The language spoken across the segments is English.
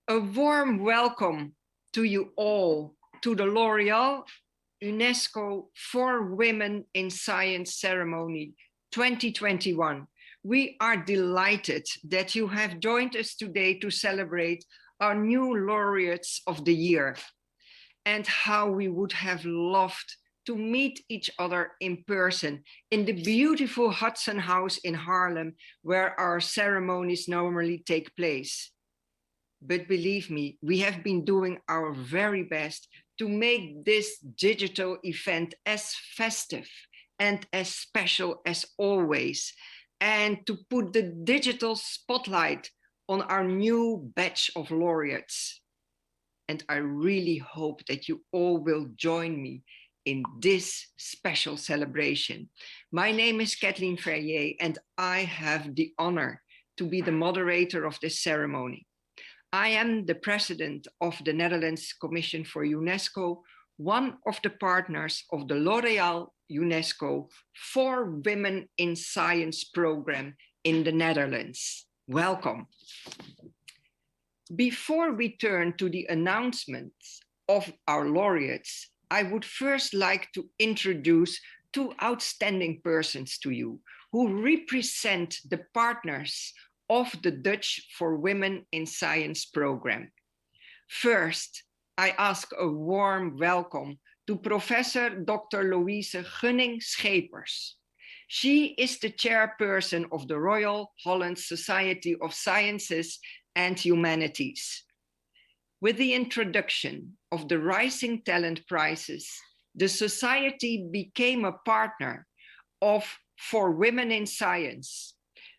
A warm welcome to you all to the L'Oréal UNESCO for Women in Science Ceremony 2021. We are delighted that you have joined us today to celebrate our new laureates of the year, and how we would have loved to meet each other in person in the beautiful Hudson House in Haarlem, where our ceremonies normally take place. But believe me, we have been doing our very best to make this digital event as festive and as special as always, and to put the digital spotlight on our new batch of laureates. And I really hope that you all will join me in this special celebration. My name is Kathleen Verrier, and I have the honor to be the moderator of this ceremony. I am the president of the Netherlands Commission for UNESCO, one of the partners of the L'Oréal UNESCO for Women in Science program in the Netherlands. Welcome. Before we turn to the announcements of our laureates, I would first like to introduce two outstanding persons to you who represent the partners of the Dutch for Women in Science program. First, I ask a warm welcome to Professor Dr. Louise Gunning-Schepers. She is the chairperson of the Royal Holland Society of Sciences and Humanities. With the introduction of the Rising Talent Prizes, the Society became a partner for Women in Science.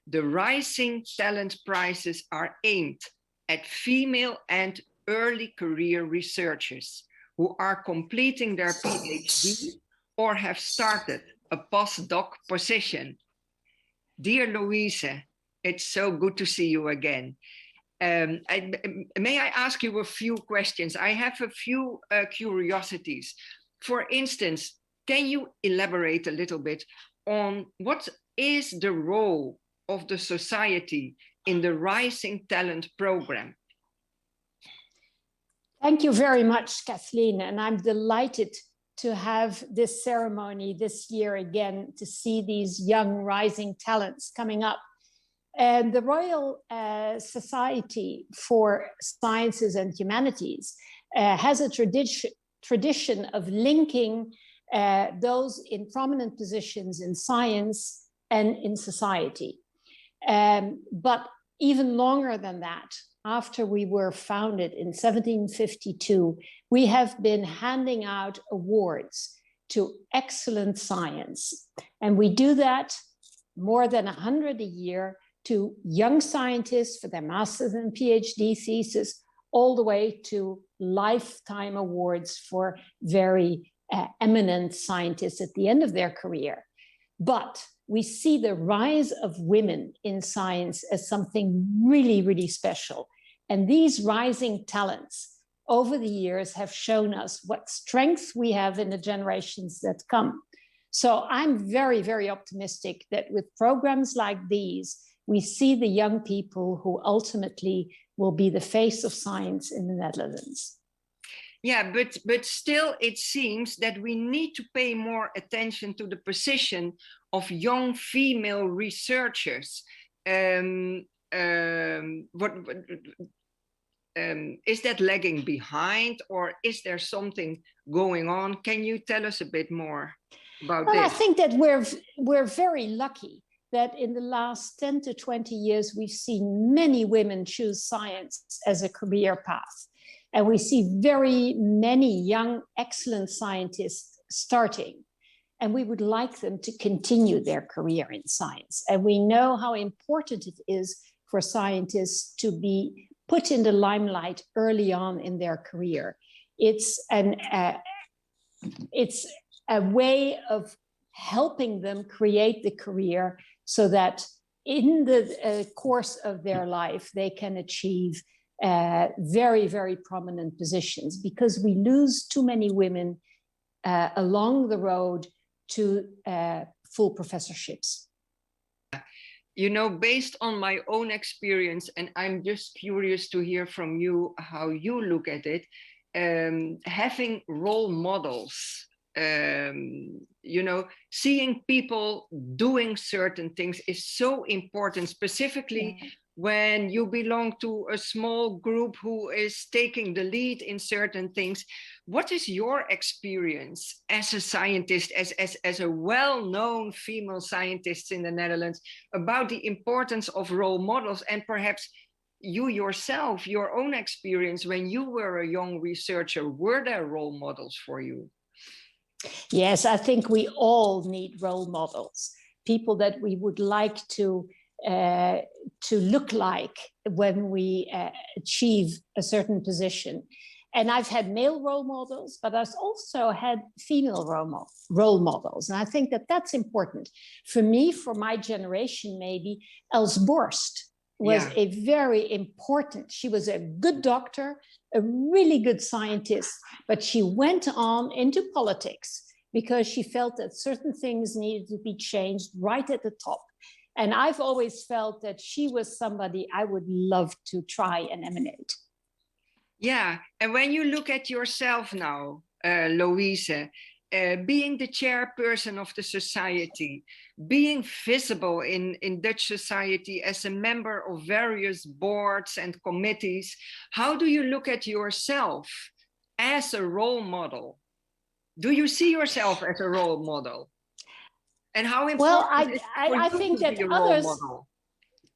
The Rising Talent Prizes are aimed at female and early career researchers who are completing their PhD or have started a postdoc position. Dear Louise, it's so good to see you again. May I ask you a few questions? I have a few curiosities. For instance, can you elaborate a little bit on what is the role of the Society in the Rising Talent program? Thank you very much, Kathleen, and I'm delighted to have this ceremony this year again, to see these young rising talents coming up. And the Royal Society for Sciences and Humanities has a tradition of linking those in prominent positions in science and in society. But even longer than that, after we were founded in 1752, we have been handing out awards to excellent science. And we do that more than 100 a year to young scientists for their master's and PhD thesis, all the way to lifetime awards for very eminent scientists at the end of their career. But we see the rise of women in science as something really, really special. And these rising talents over the years have shown us what strength we have in the generations that come. So I'm very, very optimistic that with programs like these, we see the young people who ultimately will be the face of science in the Netherlands. Yeah, but still it seems that we need to pay more attention to the position of young female researchers. Is that lagging behind, or is there something going on? Can you tell us a bit more about this? I think that we're very lucky that in the last 10 to 20 years, we've seen many women choose science as a career path. And we see very many young, excellent scientists starting. And we would like them to continue their career in science. And we know how important it is for scientists to be put in the limelight early on in their career. It's a way of helping them create the career so that in the course of their life, they can achieve very, very prominent positions, because we lose too many women along the road to full professorships. You know, based on my own experience, and I'm just curious to hear from you how you look at it, having role models, you know, seeing people doing certain things is so important, specifically when you belong to a small group who is taking the lead in certain things. What is your experience as a scientist, as a well-known female scientist in the Netherlands, about the importance of role models, and perhaps you yourself, your own experience when you were a young researcher? Were there role models for you? Yes, I think we all need role models, people that we would like to look like when we achieve a certain position. And I've had male role models, but I've also had female role models. And I think that that's important. For me, for my generation, maybe Els Borst was a very important, she was a good doctor, a really good scientist, but she went on into politics because she felt that certain things needed to be changed right at the top. And I've always felt that she was somebody I would love to try and emanate. Yeah, and when you look at yourself now, Louise, being the chairperson of the society, being visible in Dutch society as a member of various boards and committees, how do you look at yourself as a role model? Do you see yourself as a role model? And how important is it for I you think to that be a role model?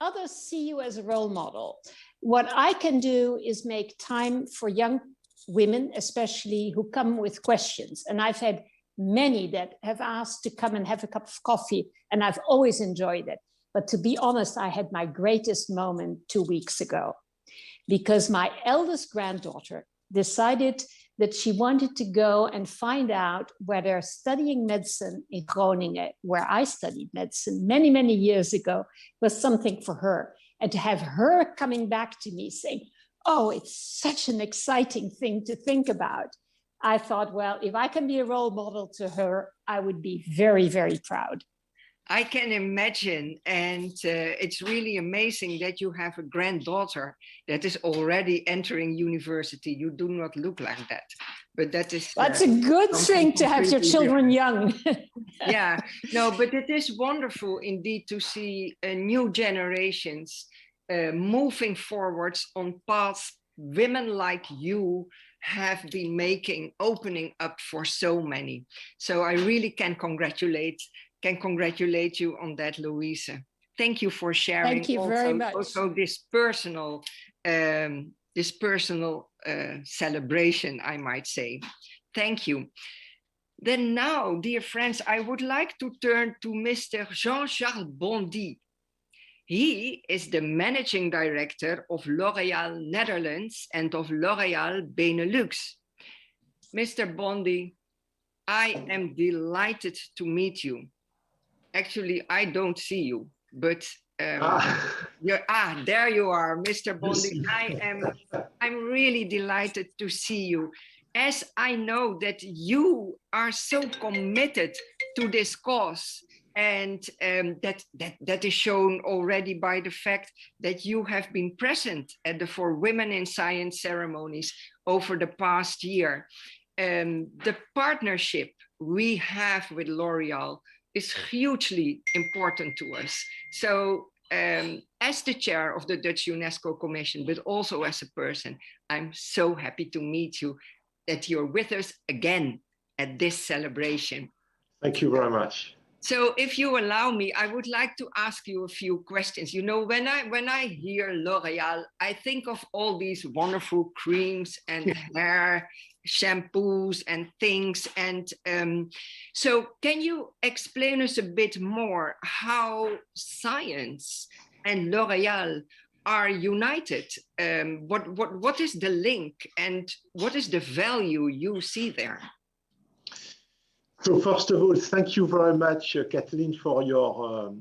Others see you as a role model. What I can do is make time for young women, especially who come with questions. And I've had many that have asked to come and have a cup of coffee, and I've always enjoyed it. But to be honest, I had my greatest moment 2 weeks ago, because my eldest granddaughter decided that she wanted to go and find out whether studying medicine in Groningen, where I studied medicine many, many years ago, was something for her. And to have her coming back to me saying, oh, it's such an exciting thing to think about. I thought, well, if I can be a role model to her, I would be very, very proud. I can imagine, and it's really amazing that you have a granddaughter that is already entering university. You do not look like that, but that is... That's a good thing to have your children young. Yeah, no, but it is wonderful indeed to see new generations moving forwards on paths women like you have been making, opening up for so many. So I really can congratulate you on that, Louise. Thank you for sharing. Thank you very much. Also this personal celebration, I might say. Thank you. Then now, dear friends, I would like to turn to Mr. Jean-Charles Bondy. He is the managing director of L'Oréal Netherlands and of L'Oréal Benelux. Mr. Bondy, I am delighted to meet you. Actually, I don't see you, but there you are, Mr. Bondy. I'm really delighted to see you, as I know that you are so committed to this cause, and that is shown already by the fact that you have been present at the For Women in Science ceremonies over the past year. The partnership we have with L'Oréal is hugely important to us. So as the chair of the Dutch UNESCO Commission, but also as a person, I'm so happy to meet you, that you're with us again at this celebration. Thank you very much. So if you allow me, I would like to ask you a few questions. You know, when I hear L'Oréal, I think of all these wonderful creams and hair shampoos and things. And so can you explain us a bit more how science and L'Oréal are united? What is the link, and what is the value you see there? So first of all, thank you very much, Kathleen, for your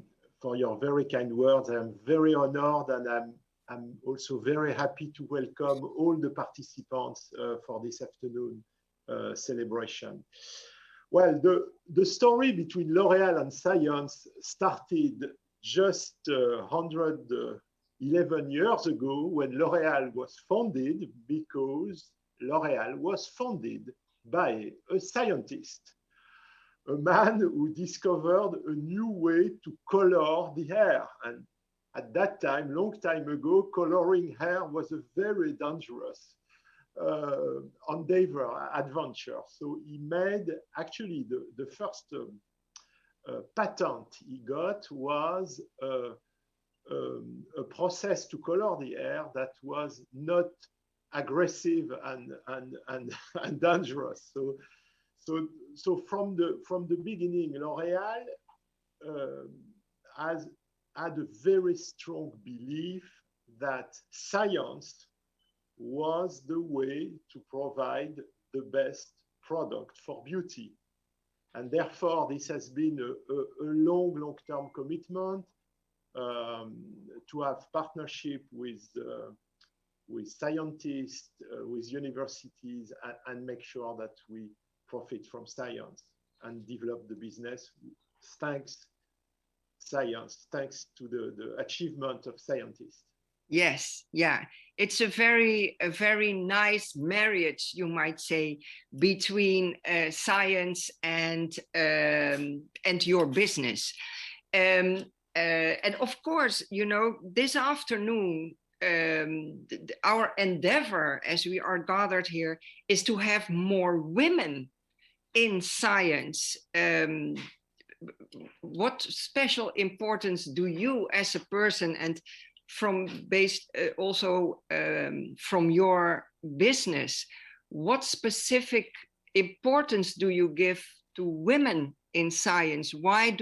very kind words. I'm very honored, and I'm also very happy to welcome all the participants for this afternoon celebration. Well, the story between L'Oréal and science started just 111 years ago when L'Oréal was founded, because L'Oréal was founded by a scientist, a man who discovered a new way to color the hair. And at that time, long time ago, coloring hair was a very dangerous endeavor, adventure. So he made, actually, the first patent he got was a process to color the hair that was not aggressive and dangerous. So from the beginning, L'Oréal has had a very strong belief that science was the way to provide the best product for beauty. And therefore, this has been a long-term commitment to have partnership with scientists, with universities, and make sure that we profit from science and develop the business thanks to the achievement of scientists. Yes, yeah, it's a very nice marriage, you might say, between science and your business. And of course, you know, this afternoon, our endeavor as we are gathered here is to have more women in science. What special importance do you as a person, and from your business, what specific importance do you give to women in science? Why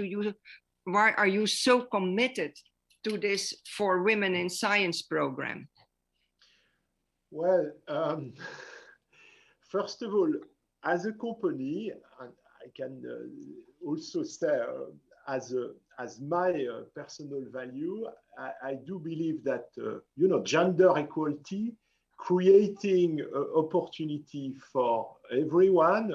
are you so committed to this For Women in Science program? Well, first of all, as a company, and I can also say as my personal value, I do believe that gender equality, creating opportunity for everyone,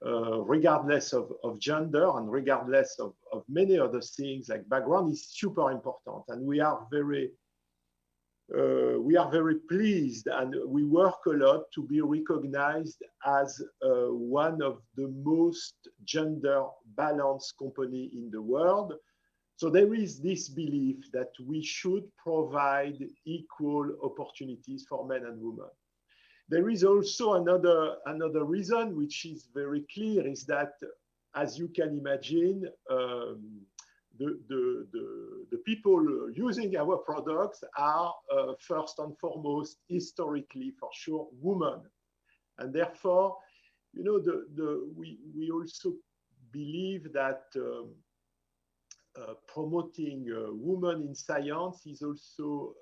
regardless of gender and regardless of many other things like background, is super important. And we are very pleased, and we work a lot to be recognized as one of the most gender balanced company in the world. So there is this belief that we should provide equal opportunities for men and women. There is also another reason, which is very clear, is that, as you can imagine, the people using our products are first and foremost, historically, for sure, women. And therefore, you know, we also believe that promoting women in science is also,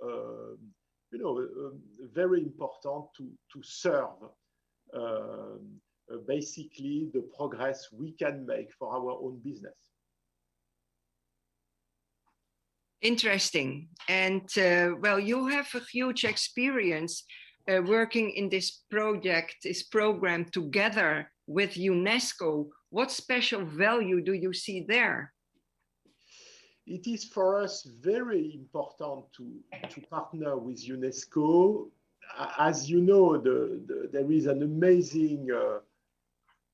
very important to serve basically the progress we can make for our own business. Interesting. And well, you have a huge experience working in this program together with UNESCO. What special value do you see there? It is for us very important to partner with UNESCO. As you know, there is an amazing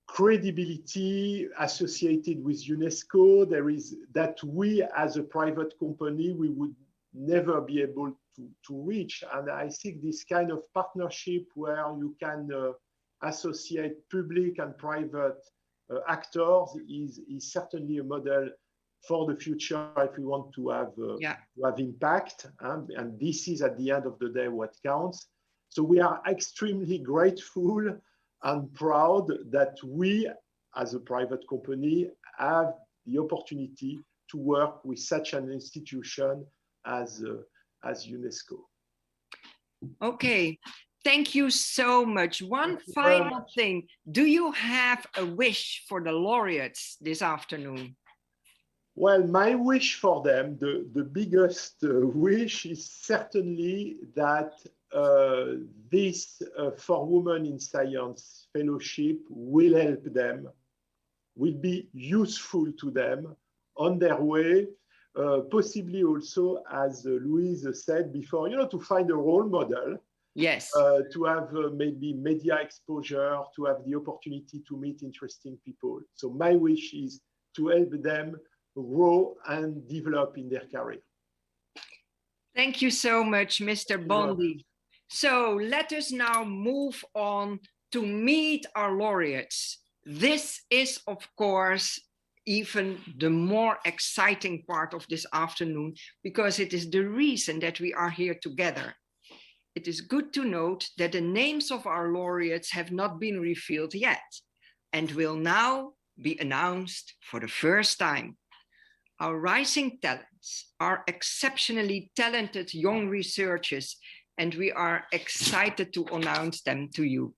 credibility associated with UNESCO. There is that we as a private company, we would never be able to reach. And I think this kind of partnership where you can associate public and private actors is certainly a model for the future if we want to have impact. And this is at the end of the day what counts. So we are extremely grateful and proud that we, as a private company, have the opportunity to work with such an institution as UNESCO. Okay, thank you so much. One final thing, do you have a wish for the laureates this afternoon? Well, my wish for them, the biggest wish is certainly that this For Women in Science Fellowship will help them, will be useful to them on their way possibly also, as Louise said before, to find a role model. Yes. To have maybe media exposure, to have the opportunity to meet interesting people. So my wish is to help them grow and develop in their career. Thank you so much, Mr. Bondi. So let us now move on to meet our laureates. This is, of course, even the more exciting part of this afternoon, because it is the reason that we are here together. It is good to note that the names of our laureates have not been revealed yet and will now be announced for the first time. Our rising talents are exceptionally talented young researchers, and we are excited to announce them to you.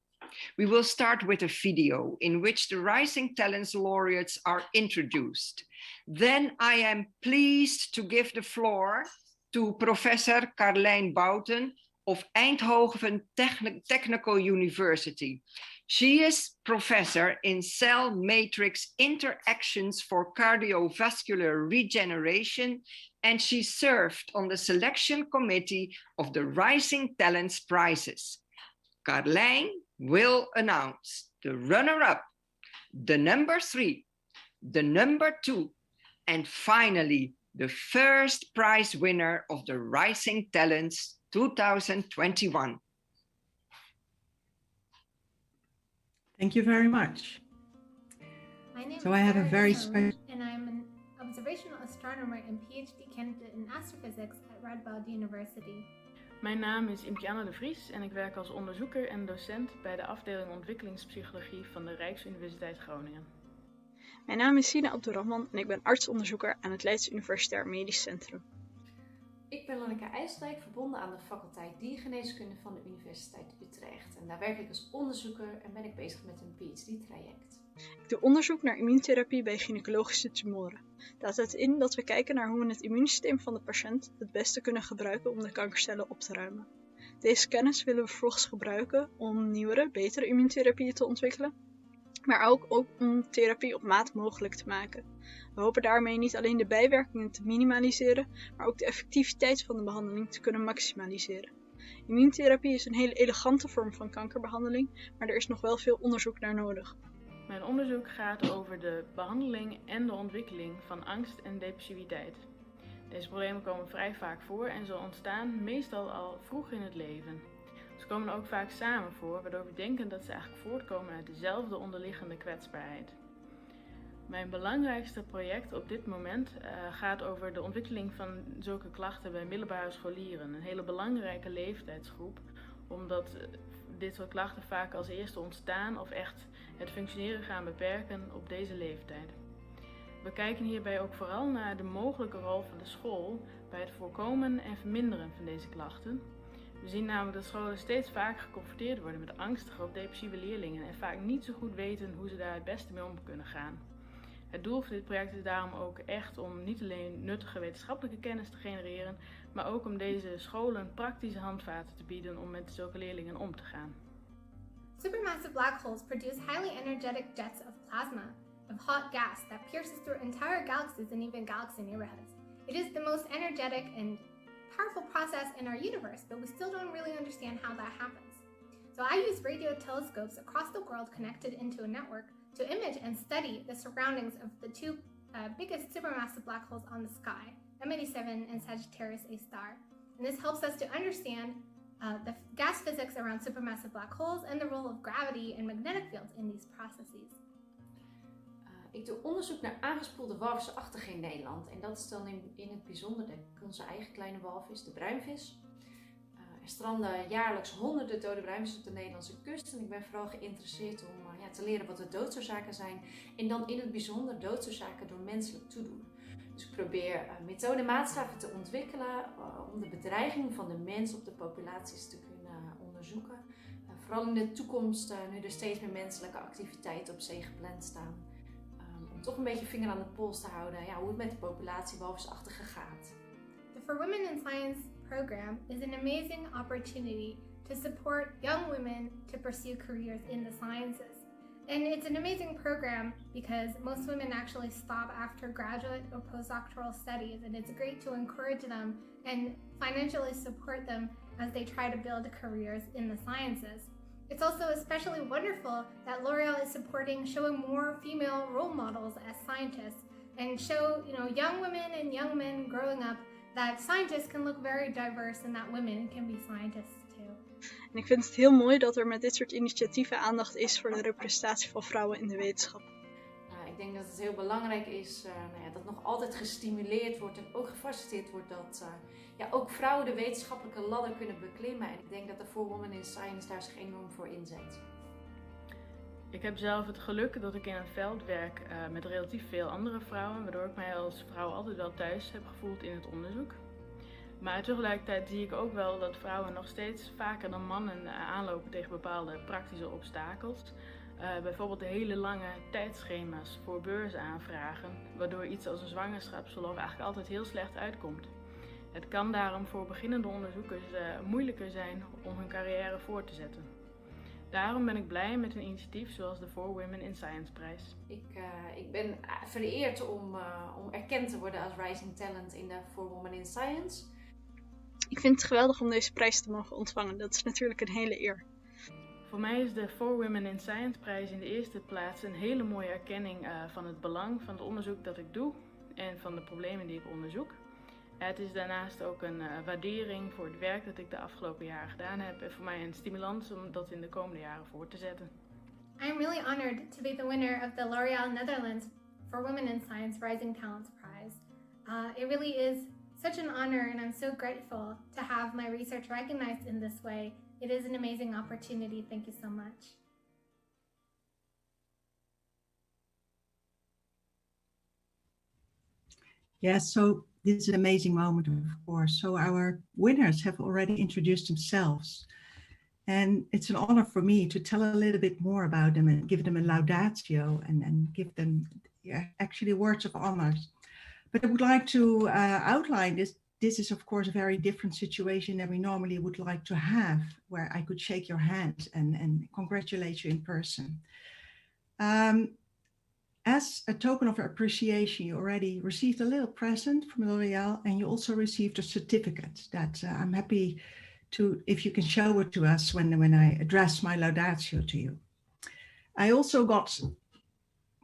We will start with a video in which the Rising Talents laureates are introduced. Then I am pleased to give the floor to Professor Carlijn Bouten of Eindhoven Technical University. She is professor in cell matrix interactions for cardiovascular regeneration, and she served on the selection committee of the Rising Talents prizes. Carlijn will announce the runner-up, the number 3, the number 2, and finally, the first prize winner of the Rising Talents 2021. Thank you very much. My name So is I have a Treur, very special... and I'm an observational astronomer and PhD candidate in astrophysics at Radboud University. Mijn naam is Inkjet Allende en ik werk als onderzoeker en docent bij de afdeling ontwikkelingspsychologie van de Rijksuniversiteit Groningen. Mijn naam is Sina Abdurrahman en ik ben artsonderzoeker aan het Leids Universitair Medisch Centrum. Ik ben Lanneke IJsdijk, verbonden aan de faculteit Diergeneeskunde van de Universiteit Utrecht. En daar werk ik als onderzoeker en ben ik bezig met een PhD-traject. Ik doe onderzoek naar immuuntherapie bij gynaecologische tumoren. Dat houdt in dat we kijken naar hoe we het immuunsysteem van de patiënt het beste kunnen gebruiken om de kankercellen op te ruimen. Deze kennis willen we vervolgens gebruiken om nieuwere, betere immuuntherapieën te ontwikkelen, maar ook om therapie op maat mogelijk te maken. We hopen daarmee niet alleen de bijwerkingen te minimaliseren, maar ook de effectiviteit van de behandeling te kunnen maximaliseren. Immuuntherapie is een hele elegante vorm van kankerbehandeling, maar er is nog wel veel onderzoek naar nodig. Mijn onderzoek gaat over de behandeling en de ontwikkeling van angst en depressiviteit. Deze problemen komen vrij vaak voor en ze ontstaan meestal al vroeg in het leven. Ze komen ook vaak samen voor, waardoor we denken dat ze eigenlijk voortkomen uit dezelfde onderliggende kwetsbaarheid. Mijn belangrijkste project op dit moment gaat over de ontwikkeling van zulke klachten bij middelbare scholieren. Een hele belangrijke leeftijdsgroep, omdat dit soort klachten vaak als eerste ontstaan of echt het functioneren gaan beperken op deze leeftijd. We kijken hierbij ook vooral naar de mogelijke rol van de school bij het voorkomen en verminderen van deze klachten. We zien namelijk dat scholen steeds vaker geconfronteerd worden met angstige of depressieve leerlingen en vaak niet zo goed weten hoe ze daar het beste mee om kunnen gaan. Het doel van dit project is daarom ook echt om niet alleen nuttige wetenschappelijke kennis te genereren, maar ook om deze scholen praktische handvaten te bieden om met zulke leerlingen om te gaan. Supermassive black holes produce highly energetic jets of plasma, of hot gas that pierces through entire galaxies and even galaxy neighborhoods. It is the most energetic and powerful process in our universe, but we still don't really understand how that happens. So I use radio telescopes across the world connected into a network to image and study the surroundings of the two biggest supermassive black holes on the sky, M87 and Sagittarius A star. And this helps us to understand the gas physics around supermassive black holes and the role of gravity and magnetic fields in these processes. Ik doe onderzoek naar aangespoelde walvisachtigen in Nederland. En dat is dan in het bijzonder onze eigen kleine walvis, de bruinvis. Er stranden jaarlijks honderden dode bruinvissen op de Nederlandse kust. En ik ben vooral geïnteresseerd om te leren wat de doodsoorzaken zijn. En dan in het bijzonder doodsoorzaken door menselijk toedoen. Dus ik probeer methoden en maatstaven te ontwikkelen om de bedreiging van de mens op de populaties te kunnen onderzoeken. Vooral in de toekomst, nu er steeds meer menselijke activiteiten op zee gepland staan. Om toch een beetje vinger aan de pols te houden hoe het met de populatie walvisachtigen gaat. The For Women in Science program is an amazing opportunity to support young women to pursue careers in the sciences. And it's an amazing program because most women actually stop after graduate or postdoctoral studies, and it's great to encourage them and financially support them as they try to build careers in the sciences. It's also especially wonderful that L'Oreal is supporting showing more female role models as scientists and show, young women and young men growing up that scientists can look very diverse and that women can be scientists too. En ik vind het heel mooi dat er met dit soort initiatieven aandacht is voor de representatie van vrouwen in de wetenschap. Ik denk dat het heel belangrijk is dat nog altijd gestimuleerd wordt en ook gefaciliteerd wordt dat ook vrouwen de wetenschappelijke ladder kunnen beklimmen. En ik denk dat de For Women in Science daar zich enorm voor inzet. Ik heb zelf het geluk dat ik in een veld werk met relatief veel andere vrouwen, waardoor ik mij als vrouw altijd wel thuis heb gevoeld in het onderzoek. Maar tegelijkertijd zie ik ook wel dat vrouwen nog steeds vaker dan mannen aanlopen tegen bepaalde praktische obstakels. Bijvoorbeeld de hele lange tijdschema's voor beursaanvragen, waardoor iets als een zwangerschapsverlof eigenlijk altijd heel slecht uitkomt. Het kan daarom voor beginnende onderzoekers moeilijker zijn om hun carrière voor te zetten. Daarom ben ik blij met een initiatief zoals de For Women in Science prijs. Ik ben vereerd om erkend te worden als Rising Talent in de For Women in Science. Ik vind het geweldig om deze prijs te mogen ontvangen. Dat is natuurlijk een hele eer. Voor mij is de For Women in Science prijs in de eerste plaats een hele mooie erkenning van het belang van het onderzoek dat ik doe en van de problemen die ik onderzoek. Het is daarnaast ook een waardering voor het werk dat ik de afgelopen jaren gedaan heb en voor mij een stimulans om dat in de komende jaren voor te zetten. I'm really honored to be the winner of the L'Oreal Netherlands For Women in Science Rising Talents Prize. It really is such an honor, and I'm so grateful to have my research recognized in this way. It is an amazing opportunity. Thank you so much. Yes, so this is an amazing moment, of course. So our winners have already introduced themselves. And it's an honor for me to tell a little bit more about them and give them a laudatio and give them actually words of honor. But I would like to outline this. This is, of course, a very different situation than we normally would like to have, where I could shake your hand and congratulate you in person. As a token of appreciation, you already received a little present from L'Oreal, and you also received a certificate that I'm happy to, if you can show it to us when I address my laudatio to you. I also got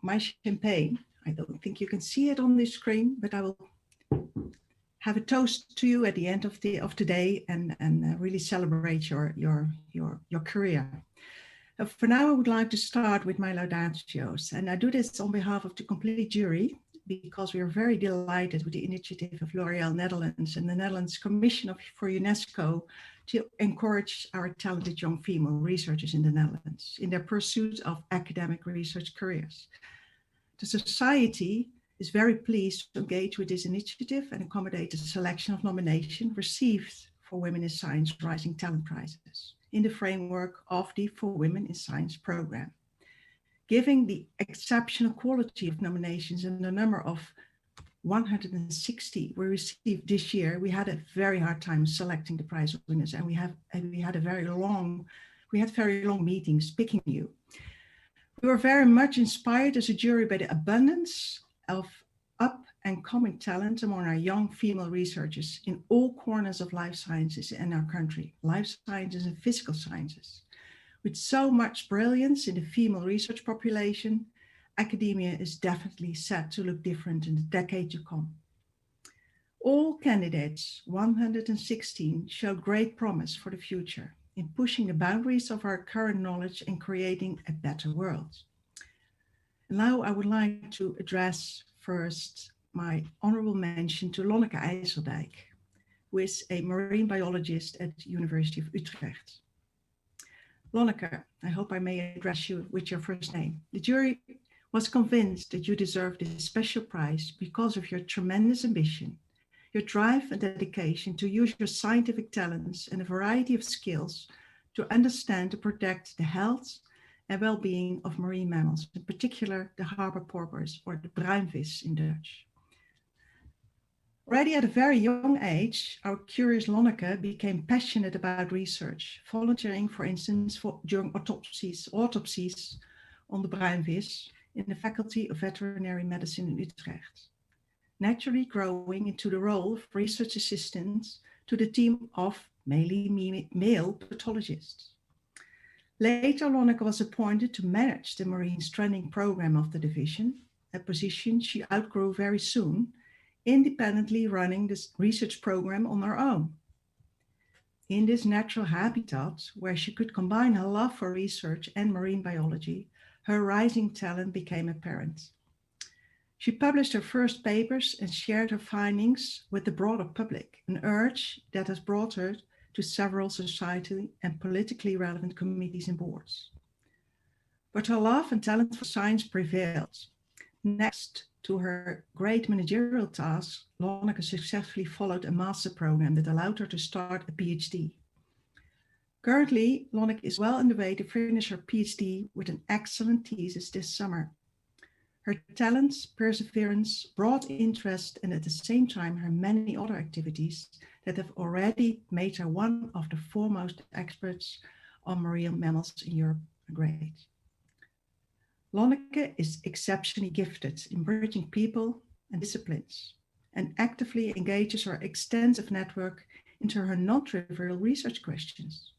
my champagne. I don't think you can see it on this screen, but I will have a toast to you at the end of the day and really celebrate your career. For now, I would like to start with my laudatios, and I do this on behalf of the complete jury because we are very delighted with the initiative of L'Oreal Netherlands and the Netherlands Commission for UNESCO to encourage our talented young female researchers in the Netherlands in their pursuit of academic research careers. The society is very pleased to engage with this initiative and accommodate the selection of nominations received for Women in Science Rising Talent Prizes in the framework of the For Women in Science program. Given the exceptional quality of nominations and the number of 160 we received this year, we had a very hard time selecting the prize winners, and we had very long meetings picking you. We were very much inspired as a jury by the abundance of up and coming talent among our young female researchers in all corners of life sciences in our country, life sciences and physical sciences. With so much brilliance in the female research population, academia is definitely set to look different in the decade to come. All candidates, 116, showed great promise for the future in pushing the boundaries of our current knowledge and creating a better world. Now I would like to address first my honorable mention to Lonneke IJsseldijk, who is a marine biologist at the University of Utrecht. Lonneke, I hope I may address you with your first name. The jury was convinced that you deserve this special prize because of your tremendous ambition, your drive and dedication to use your scientific talents and a variety of skills to understand and protect the health and well-being of marine mammals, in particular the harbor porpoise, or the bruinvis in Dutch. Already at a very young age, our curious Lonneke became passionate about research, volunteering, for instance, during autopsies on the bruinvis in the Faculty of Veterinary Medicine in Utrecht, naturally growing into the role of research assistant to the team of male pathologists. Later, Lonneke was appointed to manage the marine stranding program of the division, a position she outgrew very soon, independently running this research program on her own. In this natural habitat, where she could combine her love for research and marine biology, her rising talent became apparent. She published her first papers and shared her findings with the broader public, an urge that has brought her to several society and politically relevant committees and boards. But her love and talent for science prevailed. Next to her great managerial tasks, Lonneke successfully followed a master program that allowed her to start a PhD. Currently, Lonneke is well on the way to finish her PhD with an excellent thesis this summer. Her talents, perseverance, broad interest, and at the same time her many other activities that have already made her one of the foremost experts on marine mammals in Europe are great. Lonneke is exceptionally gifted in bridging people and disciplines and actively engages her extensive network into her non-trivial research questions.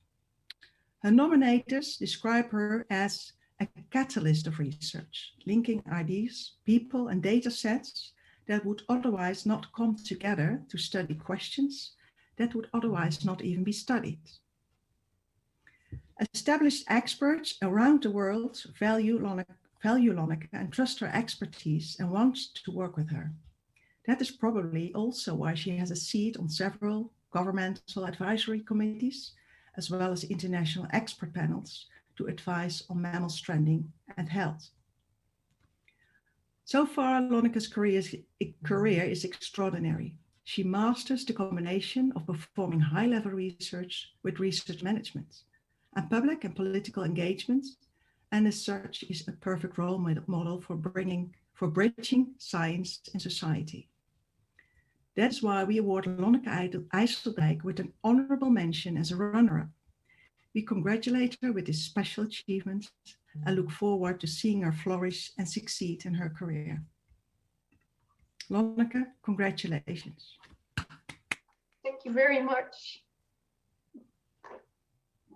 Her nominators describe her as a catalyst of research, linking ideas, people, and data sets that would otherwise not come together to study questions that would otherwise not even be studied. Established experts around the world value Lonneke and trust her expertise and want to work with her. That is probably also why she has a seat on several governmental advisory committees, as well as international expert panels to advise on mammal stranding and health. So far, Lonneke's career is extraordinary. She masters the combination of performing high-level research with research management and public and political engagement, and as such is a perfect role model for bridging science and society. That's why we award Lonneke IJsseldijk with an honorable mention as a runner-up. We congratulate her with this special achievement and look forward to seeing her flourish and succeed in her career. Lonneke, congratulations. Thank you very much.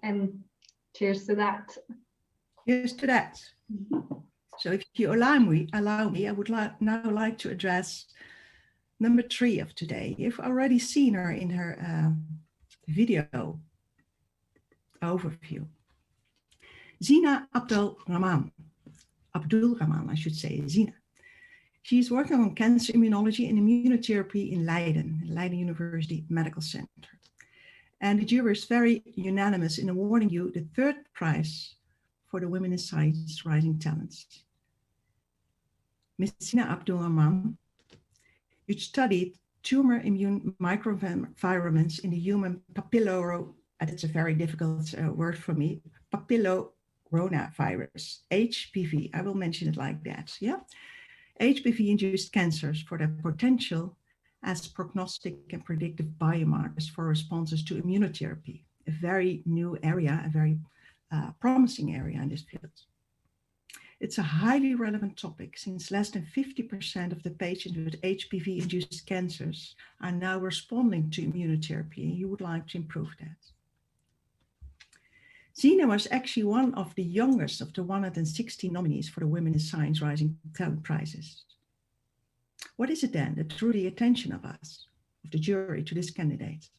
And cheers to that. Cheers to that. So if you allow me, I would now like to address number 3 of today. You've already seen her in her video overview. Zina Abdul Rahman, I should say, Zina. She's working on cancer immunology and immunotherapy in Leiden University Medical Center. And the jury is very unanimous in awarding you the 3rd prize for the Women in Science Rising Talents. Ms. Zina Abdul Rahman, you studied tumor immune microenvironments in the human that's a very difficult word for me, papilloronavirus, HPV. I will mention it like that, yeah? HPV-induced cancers for their potential as prognostic and predictive biomarkers for responses to immunotherapy, a very new area, a very promising area in this field. It's a highly relevant topic since less than 50% of the patients with HPV-induced cancers are now responding to immunotherapy, and you would like to improve that. Zina was actually one of the youngest of the 160 nominees for the Women in Science Rising Talent Prizes. What is it then that drew the attention of us, of the jury, to this candidate?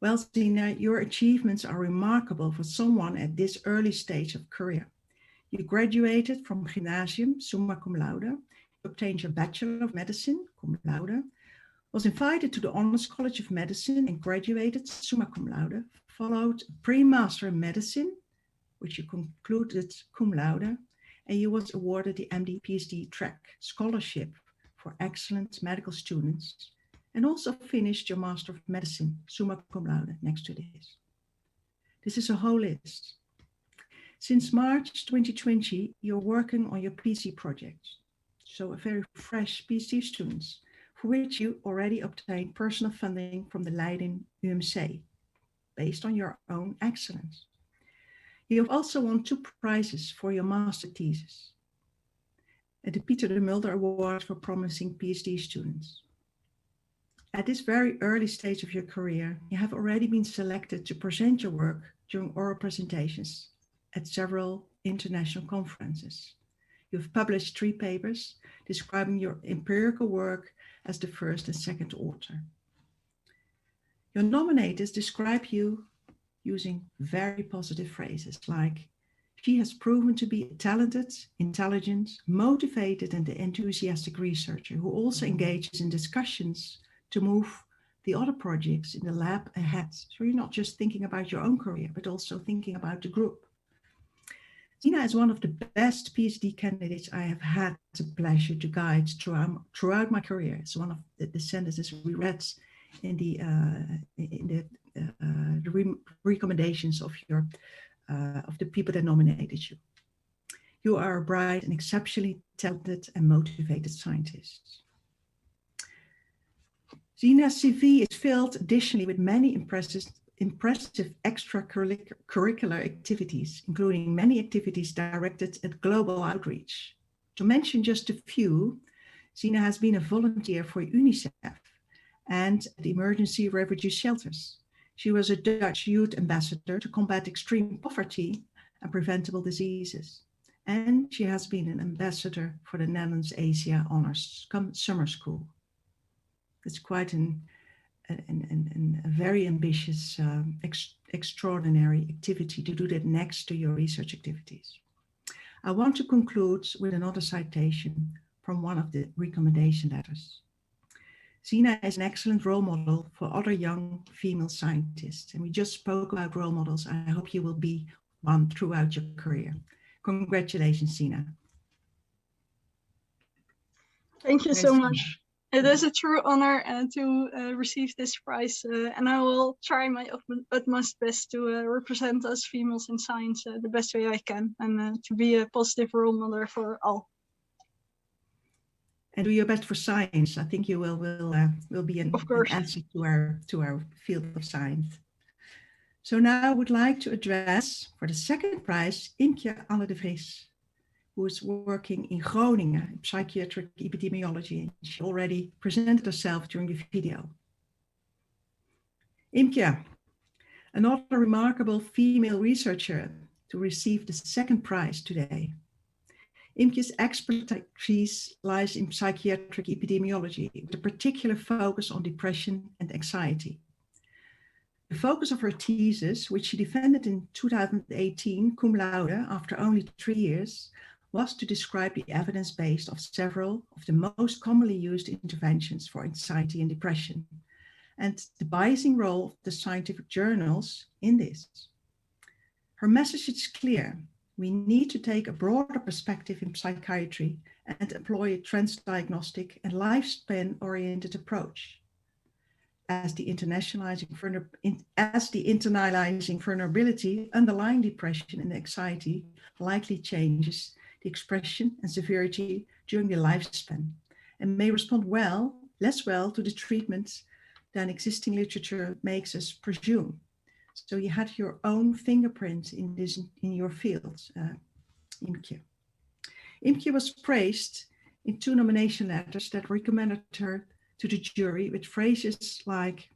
Well, Zina, your achievements are remarkable for someone at this early stage of career. You graduated from Gymnasium, summa cum laude, obtained your Bachelor of Medicine, cum laude, was invited to the Honors College of Medicine and graduated summa cum laude, followed pre-master in medicine, which you concluded cum laude, and you was awarded the MD PhD track scholarship for excellent medical students, and also finished your Master of Medicine, summa cum laude, next to this. This is a whole list. Since March 2020, you're working on your PhD project, so a very fresh PhD students, for which you already obtained personal funding from the Leiden UMC, based on your own excellence. You have also won 2 prizes for your master thesis at the Peter de Mulder Award for Promising PhD Students. At this very early stage of your career, you have already been selected to present your work during oral presentations at several international conferences. You've published 3 papers describing your empirical work as the first and second author. Your nominators describe you using very positive phrases like, she has proven to be a talented, intelligent, motivated, and enthusiastic researcher who also engages in discussions to move the other projects in the lab ahead. So you're not just thinking about your own career, but also thinking about the group. Sina is one of the best PhD candidates I have had the pleasure to guide throughout my career. It's one of the sentences we read in the recommendations of the people that nominated you. You are a bright and exceptionally talented and motivated scientist. Sina's CV is filled additionally with many impressive extracurricular activities, including many activities directed at global outreach. To mention just a few, Sina has been a volunteer for UNICEF and the emergency refugee shelters. She was a Dutch youth ambassador to combat extreme poverty and preventable diseases. And she has been an ambassador for the Netherlands Asia Honors Summer School. It's quite a very ambitious, extraordinary activity to do that next to your research activities. I want to conclude with another citation from one of the recommendation letters. Sina is an excellent role model for other young female scientists. And we just spoke about role models. I hope you will be one throughout your career. Congratulations, Sina. Thank you so much. It is a true honor to receive this prize, and I will try my utmost best to represent us females in science the best way I can, and to be a positive role model for all. And do your best for science. I think you will be an asset to our field of science. So now I would like to address for the second prize Inkjet Allende, who is working in Groningen in psychiatric epidemiology. She already presented herself during the video. Imke, another remarkable female researcher to receive the second prize today. Imke's expertise lies in psychiatric epidemiology, with a particular focus on depression and anxiety. The focus of her thesis, which she defended in 2018 cum laude after only 3 years, was to describe the evidence base of several of the most commonly used interventions for anxiety and depression, and the biasing role of the scientific journals in this. Her message is clear. We need to take a broader perspective in psychiatry and employ a transdiagnostic and lifespan-oriented approach. As the internalizing vulnerability underlying depression and anxiety likely changes the expression and severity during the lifespan and may respond less well to the treatments than existing literature makes us presume. So you had your own fingerprint in your field, Imke. Imke was praised in 2 nomination letters that recommended her to the jury with phrases like,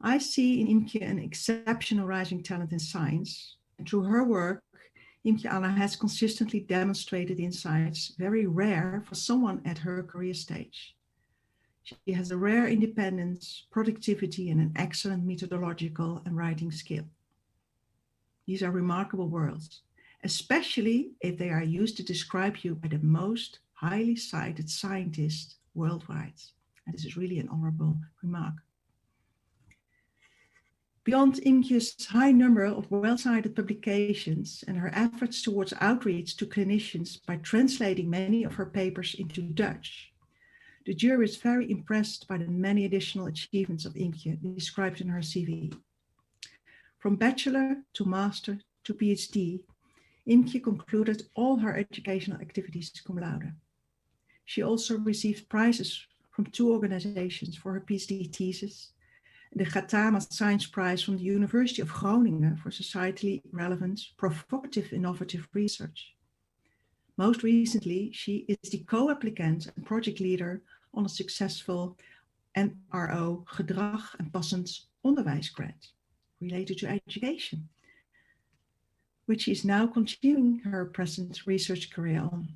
I see in Imke an exceptional rising talent in science, and through her work, Imke Allende has consistently demonstrated insights very rare for someone at her career stage. She has a rare independence, productivity, and an excellent methodological and writing skill. These are remarkable words, especially if they are used to describe you by the most highly cited scientists worldwide. And this is really an honorable remark. Beyond Imke's high number of well-cited publications and her efforts towards outreach to clinicians by translating many of her papers into Dutch, the jury is very impressed by the many additional achievements of Imke described in her CV. From bachelor to master to PhD, Imke concluded all her educational activities cum laude. She also received prizes from 2 organizations for her PhD thesis the Gautama Science Prize from the University of Groningen for societally relevant, provocative, innovative research. Most recently, she is the co-applicant and project leader on a successful NRO Gedrag en Passend Onderwijs grant related to education, which she is now continuing her present research career on.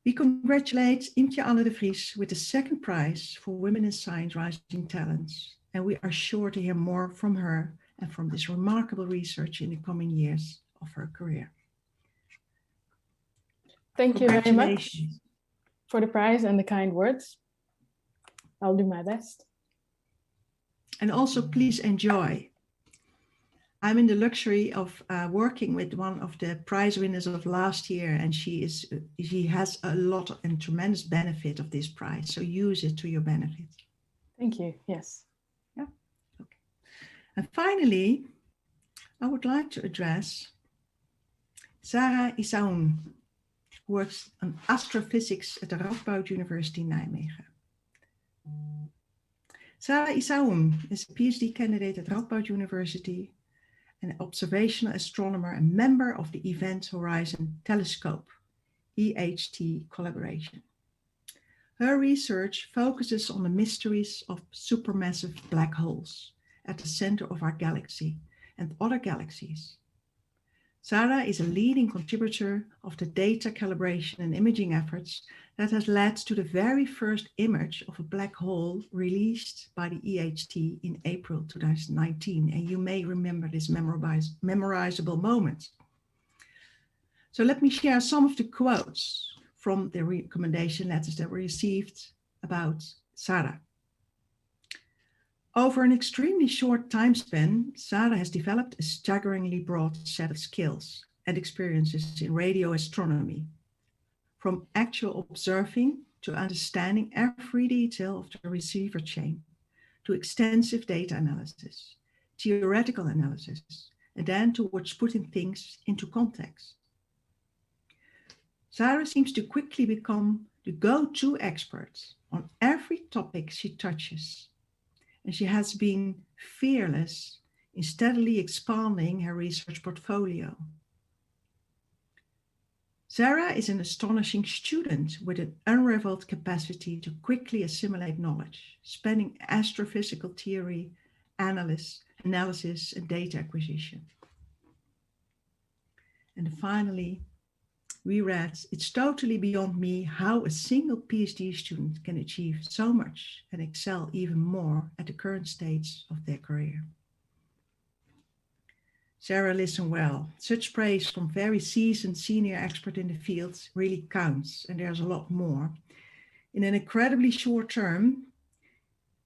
We congratulate Inkjet Allende with the second prize for Women in Science Rising Talents, and we are sure to hear more from her and from this remarkable research in the coming years of her career. Thank you very much for the prize and the kind words. I'll do my best. And also please enjoy. I'm in the luxury of working with one of the prize winners of last year, and she has a lot and tremendous benefit of this prize. So use it to your benefit. Thank you. Yes. Yeah. Okay. And finally, I would like to address Sarah Isan, who works on astrophysics at the Radboud University in Nijmegen. Sarah Isan is a PhD candidate at Radboud University, an observational astronomer and member of the Event Horizon Telescope, EHT collaboration. Her research focuses on the mysteries of supermassive black holes at the center of our galaxy and other galaxies. Sarah is a leading contributor of the data calibration and imaging efforts that has led to the very first image of a black hole released by the EHT in April 2019. And you may remember this memorizable moment. So let me share some of the quotes from the recommendation letters that were received about Sarah. Over an extremely short time span, Sarah has developed a staggeringly broad set of skills and experiences in radio astronomy, from actual observing to understanding every detail of the receiver chain, to extensive data analysis, theoretical analysis, and then towards putting things into context. Sarah seems to quickly become the go-to expert on every topic she touches, and she has been fearless in steadily expanding her research portfolio. Sarah is an astonishing student with an unrivaled capacity to quickly assimilate knowledge, spanning astrophysical theory, analysis, and data acquisition. And finally, we read, "It's totally beyond me how a single PhD student can achieve so much and excel even more at the current stage of their career." Sarah, listen well. Such praise from very seasoned senior expert in the field really counts, and there's a lot more. In an incredibly short term,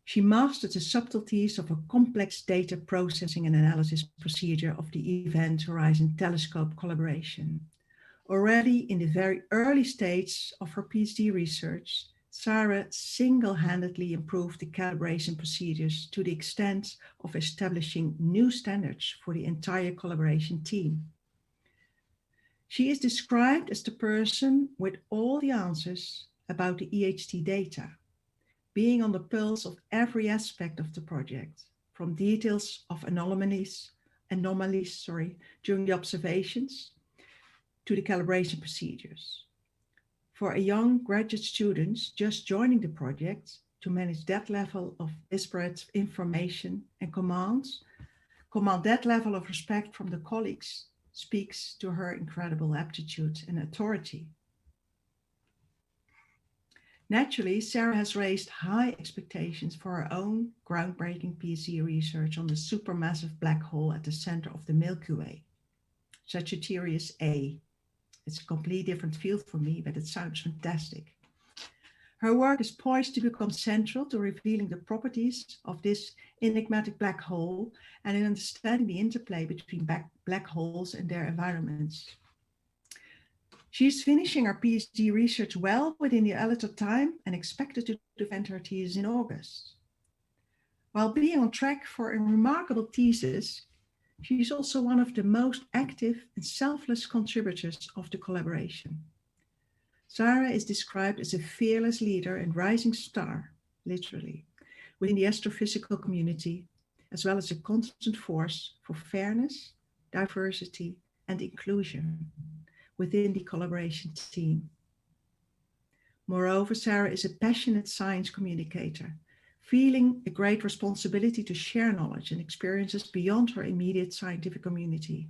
she mastered the subtleties of a complex data processing and analysis procedure of the Event Horizon Telescope collaboration. Already in the very early stage of her PhD research, Sarah single-handedly improved the calibration procedures to the extent of establishing new standards for the entire collaboration team. She is described as the person with all the answers about the EHT data, being on the pulse of every aspect of the project, from details of anomalies during the observations to the calibration procedures. For a young graduate student just joining the project, to manage that level of disparate information and command that level of respect from the colleagues speaks to her incredible aptitude and authority. Naturally, Sarah has raised high expectations for her own groundbreaking PhD research on the supermassive black hole at the center of the Milky Way. Sagittarius A. It's a completely different field for me, but it sounds fantastic. Her work is poised to become central to revealing the properties of this enigmatic black hole and in understanding the interplay between black holes and their environments. She's finishing her PhD research well within the allotted time and expected to defend her thesis in August. While being on track for a remarkable thesis, she is also one of the most active and selfless contributors of the collaboration. Sarah is described as a fearless leader and rising star, literally, within the astrophysical community, as well as a constant force for fairness, diversity, and inclusion within the collaboration team. Moreover, Sarah is a passionate science communicator, feeling a great responsibility to share knowledge and experiences beyond her immediate scientific community.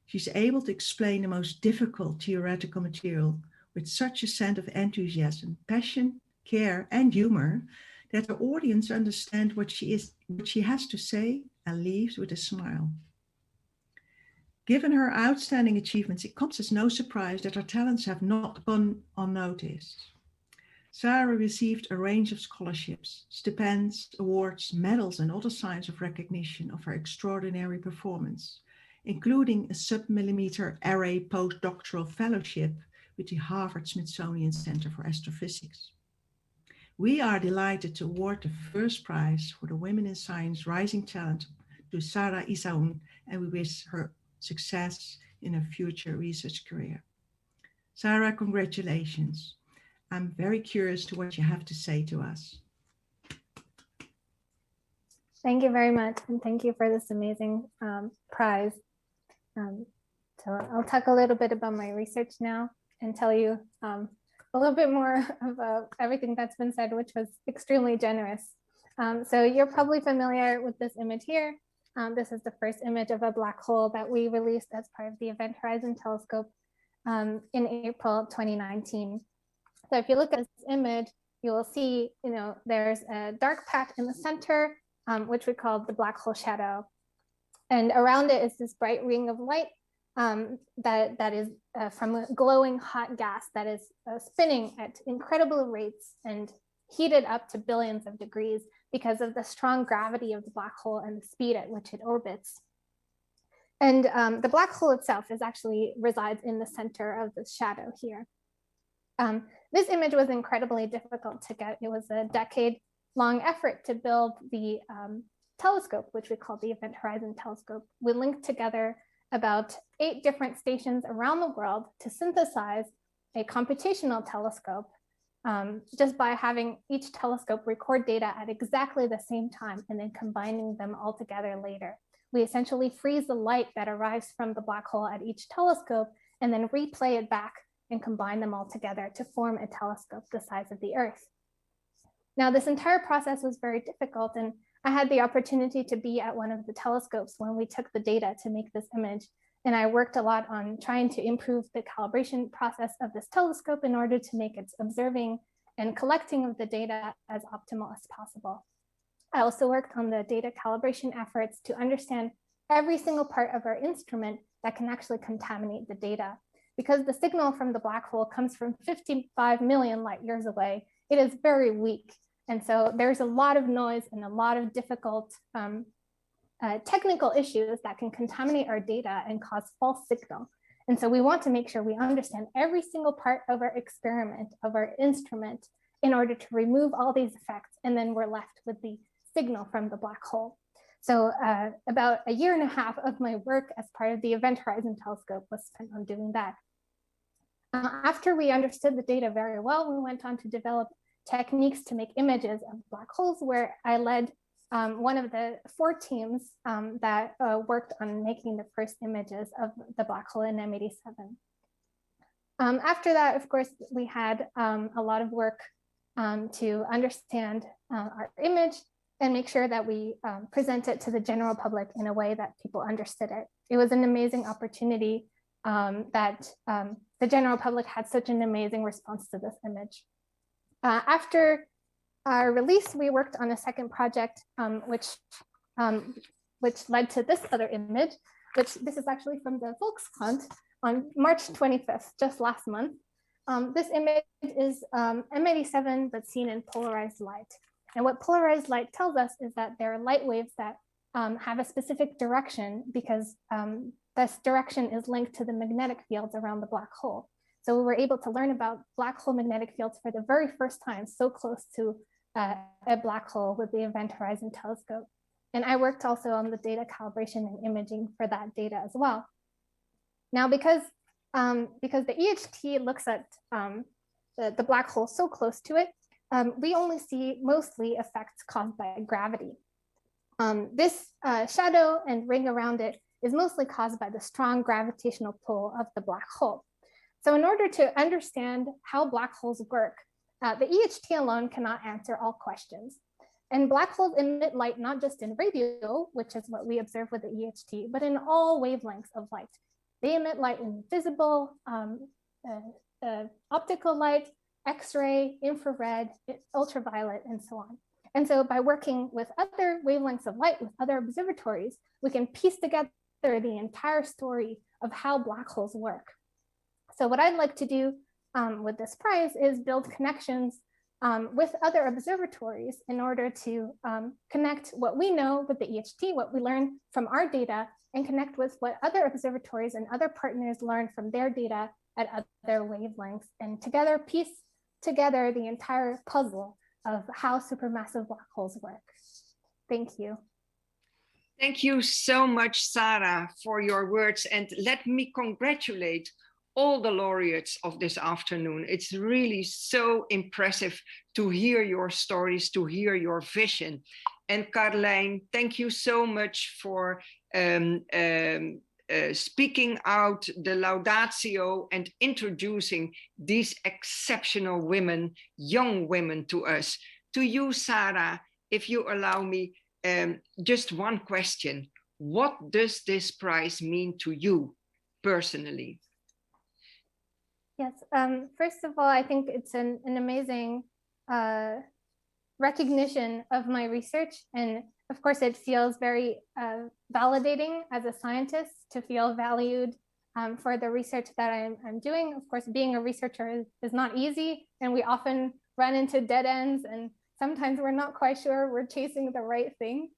She's able to explain the most difficult theoretical material with such a sense of enthusiasm, passion, care, and humor that her audience understand what she has to say and leaves with a smile. Given her outstanding achievements, it comes as no surprise that her talents have not gone unnoticed. Sarah received a range of scholarships, stipends, awards, medals, and other signs of recognition of her extraordinary performance, including a sub-millimeter array postdoctoral fellowship with the Harvard-Smithsonian Center for Astrophysics. We are delighted to award the first prize for the Women in Science Rising Talent to Sarah Isan, and we wish her success in her future research career. Sarah, congratulations. I'm very curious to what you have to say to us. Thank you very much, and thank you for this amazing prize. So I'll talk a little bit about my research now and tell you a little bit more about everything that's been said, which was extremely generous. So you're probably familiar with this image here. This is the first image of a black hole that we released as part of the Event Horizon Telescope in April 2019. So if you look at this image, you will see, there's a dark patch in the center, which we call the black hole shadow. And around it is this bright ring of light that is from a glowing hot gas that is spinning at incredible rates and heated up to billions of degrees because of the strong gravity of the black hole and the speed at which it orbits. And the black hole itself resides in the center of the shadow here. This image was incredibly difficult to get. It was a decade-long effort to build the telescope, which we call the Event Horizon Telescope. We linked together about 8 different stations around the world to synthesize a computational telescope just by having each telescope record data at exactly the same time and then combining them all together later. We essentially freeze the light that arrives from the black hole at each telescope and then replay it back and combine them all together to form a telescope the size of the Earth. Now, this entire process was very difficult, and I had the opportunity to be at one of the telescopes when we took the data to make this image. And I worked a lot on trying to improve the calibration process of this telescope in order to make its observing and collecting of the data as optimal as possible. I also worked on the data calibration efforts to understand every single part of our instrument that can actually contaminate the data. Because the signal from the black hole comes from 55 million light years away, it is very weak. And so there's a lot of noise and a lot of difficult technical issues that can contaminate our data and cause false signal. And so we want to make sure we understand every single part of our experiment, of our instrument, in order to remove all these effects. And then we're left with the signal from the black hole. So about 1.5 years of my work as part of the Event Horizon Telescope was spent on doing that. After we understood the data very well, we went on to develop techniques to make images of black holes, where I led one of the 4 teams that worked on making the first images of the black hole in M87. After that, of course, we had a lot of work to understand our image and make sure that we present it to the general public in a way that people understood it. It was an amazing opportunity that the general public had such an amazing response to this image. After our release, we worked on a second project, which led to this other image, which this is actually from the Volkskrant on March 25th, just last month. This image is M87, but seen in polarized light. And what polarized light tells us is that there are light waves that have a specific direction, because this direction is linked to the magnetic fields around the black hole. So we were able to learn about black hole magnetic fields for the very first time, so close to a black hole with the Event Horizon Telescope. And I worked also on the data calibration and imaging for that data as well. Now, because the EHT looks at the black hole so close to it, we only see mostly effects caused by gravity. This shadow and ring around it is mostly caused by the strong gravitational pull of the black hole. So in order to understand how black holes work, the EHT alone cannot answer all questions. And black holes emit light not just in radio, which is what we observe with the EHT, but in all wavelengths of light. They emit light in visible, optical light, X-ray, infrared, ultraviolet, and so on. And so by working with other wavelengths of light, with other observatories, we can piece together the entire story of how black holes work. So what I'd like to do with this prize is build connections with other observatories in order to connect what we know with the EHT, what we learn from our data, and connect with what other observatories and other partners learn from their data at other wavelengths, and together piece together the entire puzzle of how supermassive black holes work. Thank you. Thank you so much, Sarah, for your words. And let me congratulate all the laureates of this afternoon. It's really so impressive to hear your stories, to hear your vision. And Carlijn, thank you so much for speaking out the laudatio and introducing these exceptional women, young women to us. To you, Sarah, if you allow me, just one question. What does this prize mean to you personally? Yes, first of all, I think it's an amazing recognition of my research. And of course, it feels very validating as a scientist to feel valued for the research that I'm doing. Of course, being a researcher is not easy, and we often run into dead ends, and sometimes we're not quite sure we're chasing the right thing.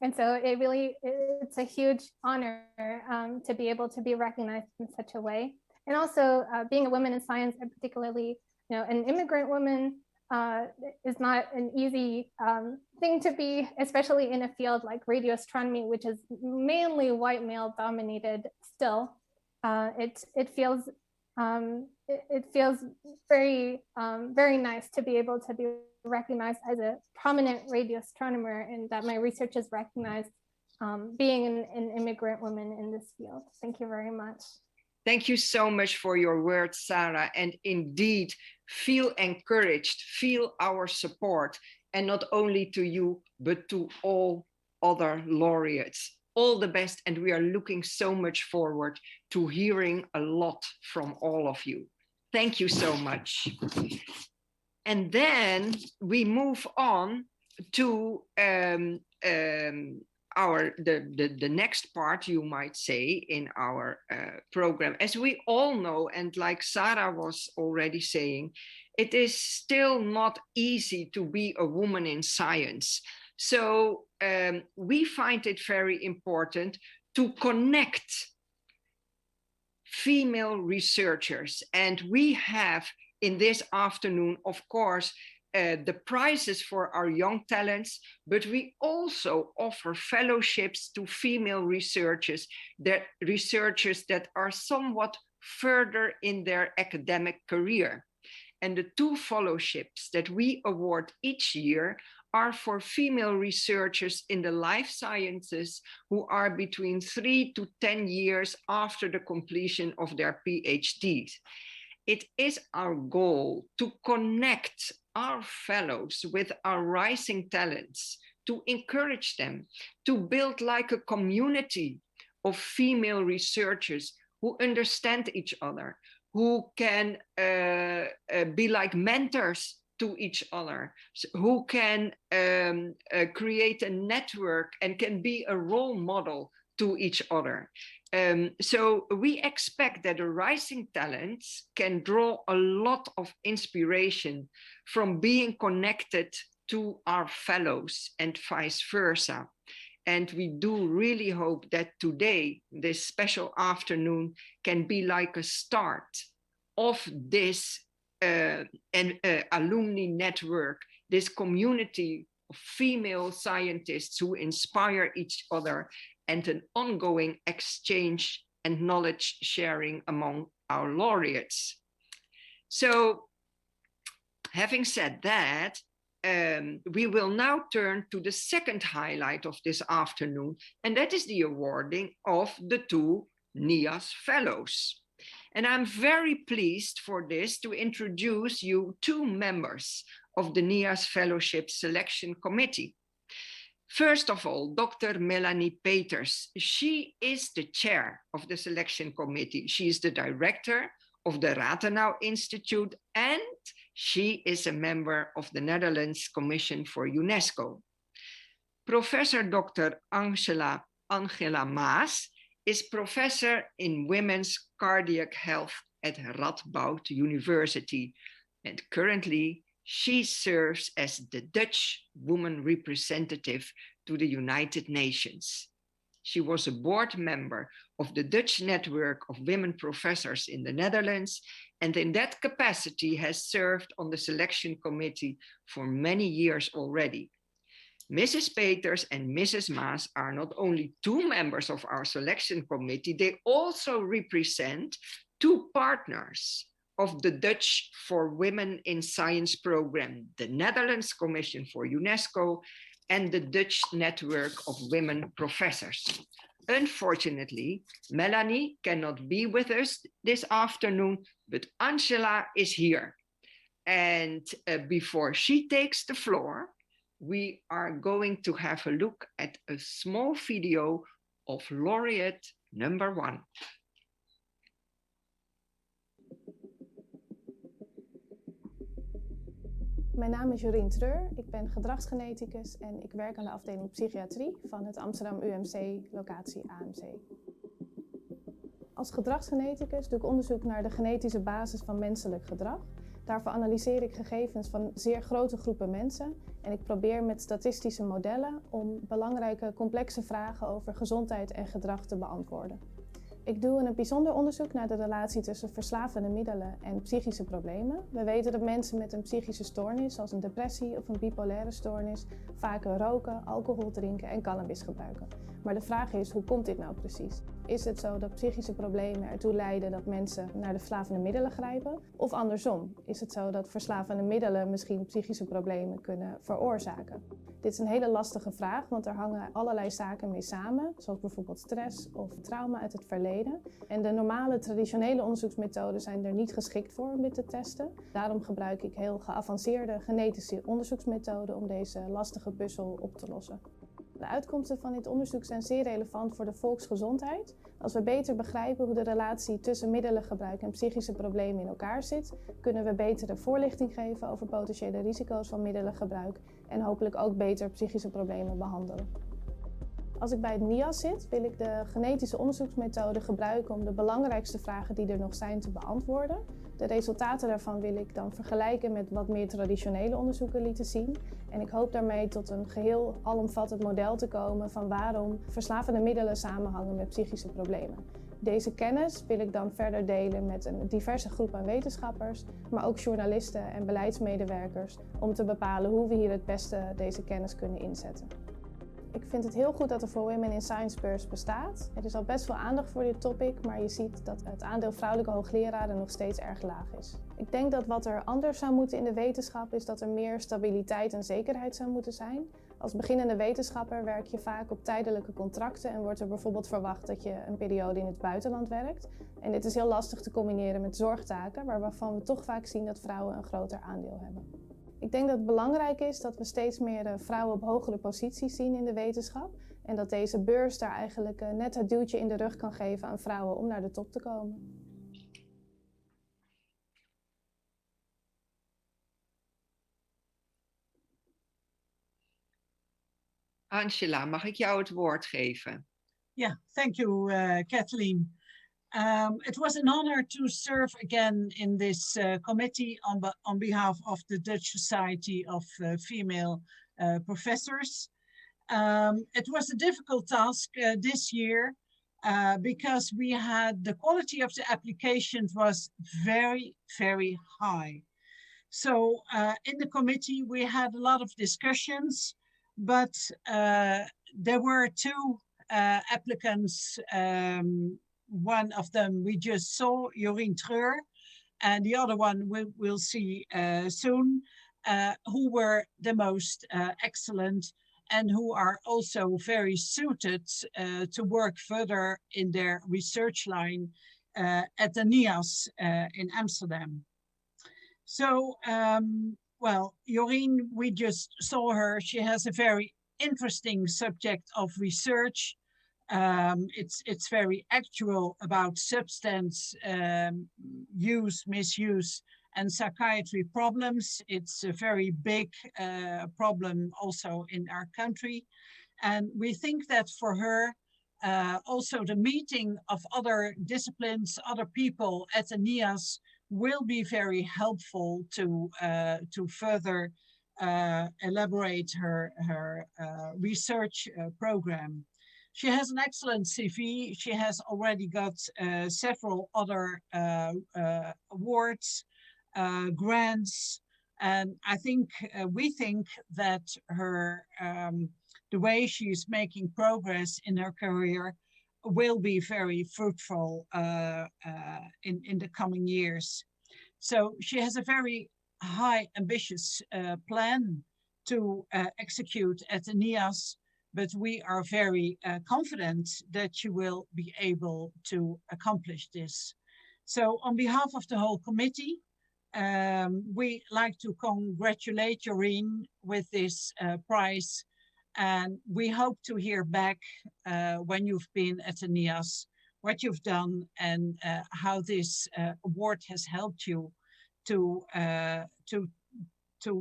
And so it's a huge honor to be able to be recognized in such a way. And also being a woman in science, and particularly, an immigrant woman, is not an easy thing to be, especially in a field like radio astronomy, which is mainly white male dominated still. It feels very, very nice to be able to be recognized as a prominent radio astronomer, and that my research is recognized being an immigrant woman in this field. Thank you very much. Thank you so much for your words, Sarah. And indeed, feel encouraged, feel our support, and not only to you, but to all other laureates. All the best, and we are looking so much forward to hearing a lot from all of you. Thank you so much. And then we move on to the next part, you might say, in our program. As we all know, and like Sarah was already saying, it is still not easy to be a woman in science. So we find it very important to connect female researchers. And we have in this afternoon, of course, the prizes for our young talents, but we also offer fellowships to female researchers that are somewhat further in their academic career. And the two fellowships that we award each year are for female researchers in the life sciences who are between 3 to 10 years after the completion of their PhDs. It is our goal to connect our fellows with our rising talents, to encourage them, to build like a community of female researchers who understand each other, who can be like mentors to each other, who can create a network and can be a role model to each other. So we expect that the rising talents can draw a lot of inspiration from being connected to our fellows and vice versa. And we do really hope that today, this special afternoon, can be like a start of this alumni network, this community of female scientists who inspire each other, and an ongoing exchange and knowledge sharing among our laureates. So Having said that, we will now turn to the second highlight of this afternoon, and that is the awarding of the 2 NIAS Fellows. And I'm very pleased for this to introduce you 2 members of the NIAS Fellowship Selection Committee. First of all, Dr. Melanie Peters. She is the chair of the selection committee. She is the director of the Rathenau Institute, and she is a member of the Netherlands Commission for UNESCO. Professor Dr. Angela Maas is professor in women's cardiac health at Radboud University, and currently she serves as the Dutch woman representative to the United Nations. She was a board member of the Dutch Network of Women Professors in the Netherlands, and in that capacity has served on the selection committee for many years already. Mrs. Peters and Mrs. Maas are not only 2 members of our selection committee, they also represent 2 partners of the Dutch for Women in Science program, the Netherlands Commission for UNESCO, and the Dutch Network of Women Professors. Unfortunately, Melanie cannot be with us this afternoon, but Angela is here. And before she takes the floor, we are going to have a look at a small video of laureate number 1. Mijn naam is Jorien Treur, ik ben gedragsgeneticus en ik werk aan de afdeling psychiatrie van het Amsterdam UMC, locatie AMC. Als gedragsgeneticus doe ik onderzoek naar de genetische basis van menselijk gedrag. Daarvoor analyseer ik gegevens van zeer grote groepen mensen en ik probeer met statistische modellen om belangrijke complexe vragen over gezondheid en gedrag te beantwoorden. Ik doe een bijzonder onderzoek naar de relatie tussen verslavende middelen en psychische problemen. We weten dat mensen met een psychische stoornis, zoals een depressie of een bipolaire stoornis, vaker roken, alcohol drinken en cannabis gebruiken. Maar de vraag is, hoe komt dit nou precies? Is het zo dat psychische problemen ertoe leiden dat mensen naar de verslavende middelen grijpen? Of andersom, is het zo dat verslavende middelen misschien psychische problemen kunnen veroorzaken? Dit is een hele lastige vraag, want er hangen allerlei zaken mee samen, zoals bijvoorbeeld stress of trauma uit het verleden. En de normale traditionele onderzoeksmethoden zijn er niet geschikt voor om dit te testen. Daarom gebruik ik heel geavanceerde genetische onderzoeksmethoden om deze lastige puzzel op te lossen. De uitkomsten van dit onderzoek zijn zeer relevant voor de volksgezondheid. Als we beter begrijpen hoe de relatie tussen middelengebruik en psychische problemen in elkaar zit, kunnen we betere voorlichting geven over potentiële risico's van middelengebruik en hopelijk ook beter psychische problemen behandelen. Als ik bij het NIAS zit, wil ik de genetische onderzoeksmethode gebruiken om de belangrijkste vragen die er nog zijn te beantwoorden. De resultaten daarvan wil ik dan vergelijken met wat meer traditionele onderzoeken lieten zien. En ik hoop daarmee tot een geheel alomvattend model te komen van waarom verslavende middelen samenhangen met psychische problemen. Deze kennis wil ik dan verder delen met een diverse groep aan wetenschappers, maar ook journalisten en beleidsmedewerkers om te bepalen hoe we hier het beste deze kennis kunnen inzetten. Ik vind het heel goed dat er For Women in Science beurs bestaat. Er is al best veel aandacht voor dit topic, maar je ziet dat het aandeel vrouwelijke hoogleraren nog steeds erg laag is. Ik denk dat wat er anders zou moeten in de wetenschap is dat er meer stabiliteit en zekerheid zou moeten zijn. Als beginnende wetenschapper werk je vaak op tijdelijke contracten en wordt er bijvoorbeeld verwacht dat je een periode in het buitenland werkt. En dit is heel lastig te combineren met zorgtaken, waarvan we toch vaak zien dat vrouwen een groter aandeel hebben. Ik denk dat het belangrijk is dat we steeds meer vrouwen op hogere posities zien in de wetenschap. En dat deze beurs daar eigenlijk net het duwtje in de rug kan geven aan vrouwen om naar de top te komen. Angela, mag ik jou het woord geven? Yeah, thank you, Kathleen. It was an honor to serve again in this committee on behalf of the Dutch Society of Female Professors. It was a difficult task this year because we had the quality of the applications was very, very high. So in the committee we had a lot of discussions, but there were 2 applicants. One of them we just saw, Jorien Treur, and the other one we'll see soon, who were the most excellent and who are also very suited to work further in their research line at the NIAS in Amsterdam. So, well, Jorien, we just saw her. She has a very interesting subject of research. It's very actual about substance use, misuse, and psychiatry problems. It's a very big problem also in our country. And we think that for her, also the meeting of other disciplines, other people at the NIAS will be very helpful to further elaborate her research program. She has an excellent CV. She has already got several other awards, grants, and I think we think that her the way she's making progress in her career will be very fruitful in the coming years. So she has a very high, ambitious plan to execute at the NIAS, but we are very confident that she will be able to accomplish this. So on behalf of the whole committee, we like to congratulate Jorien with this prize, and we hope to hear back when you've been at the NIAS, what you've done and how this award has helped you to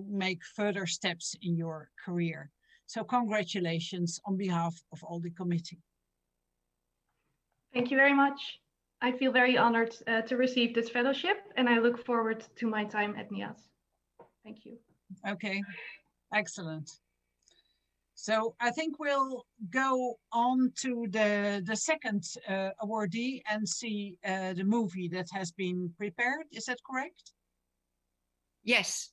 make further steps in your career. So congratulations on behalf of all the committee. Thank you very much. I feel very honored to receive this fellowship, and I look forward to my time at NIAS. Thank you. Okay, excellent. So I think we'll go on to the second awardee and see the movie that has been prepared. Is that correct? Yes.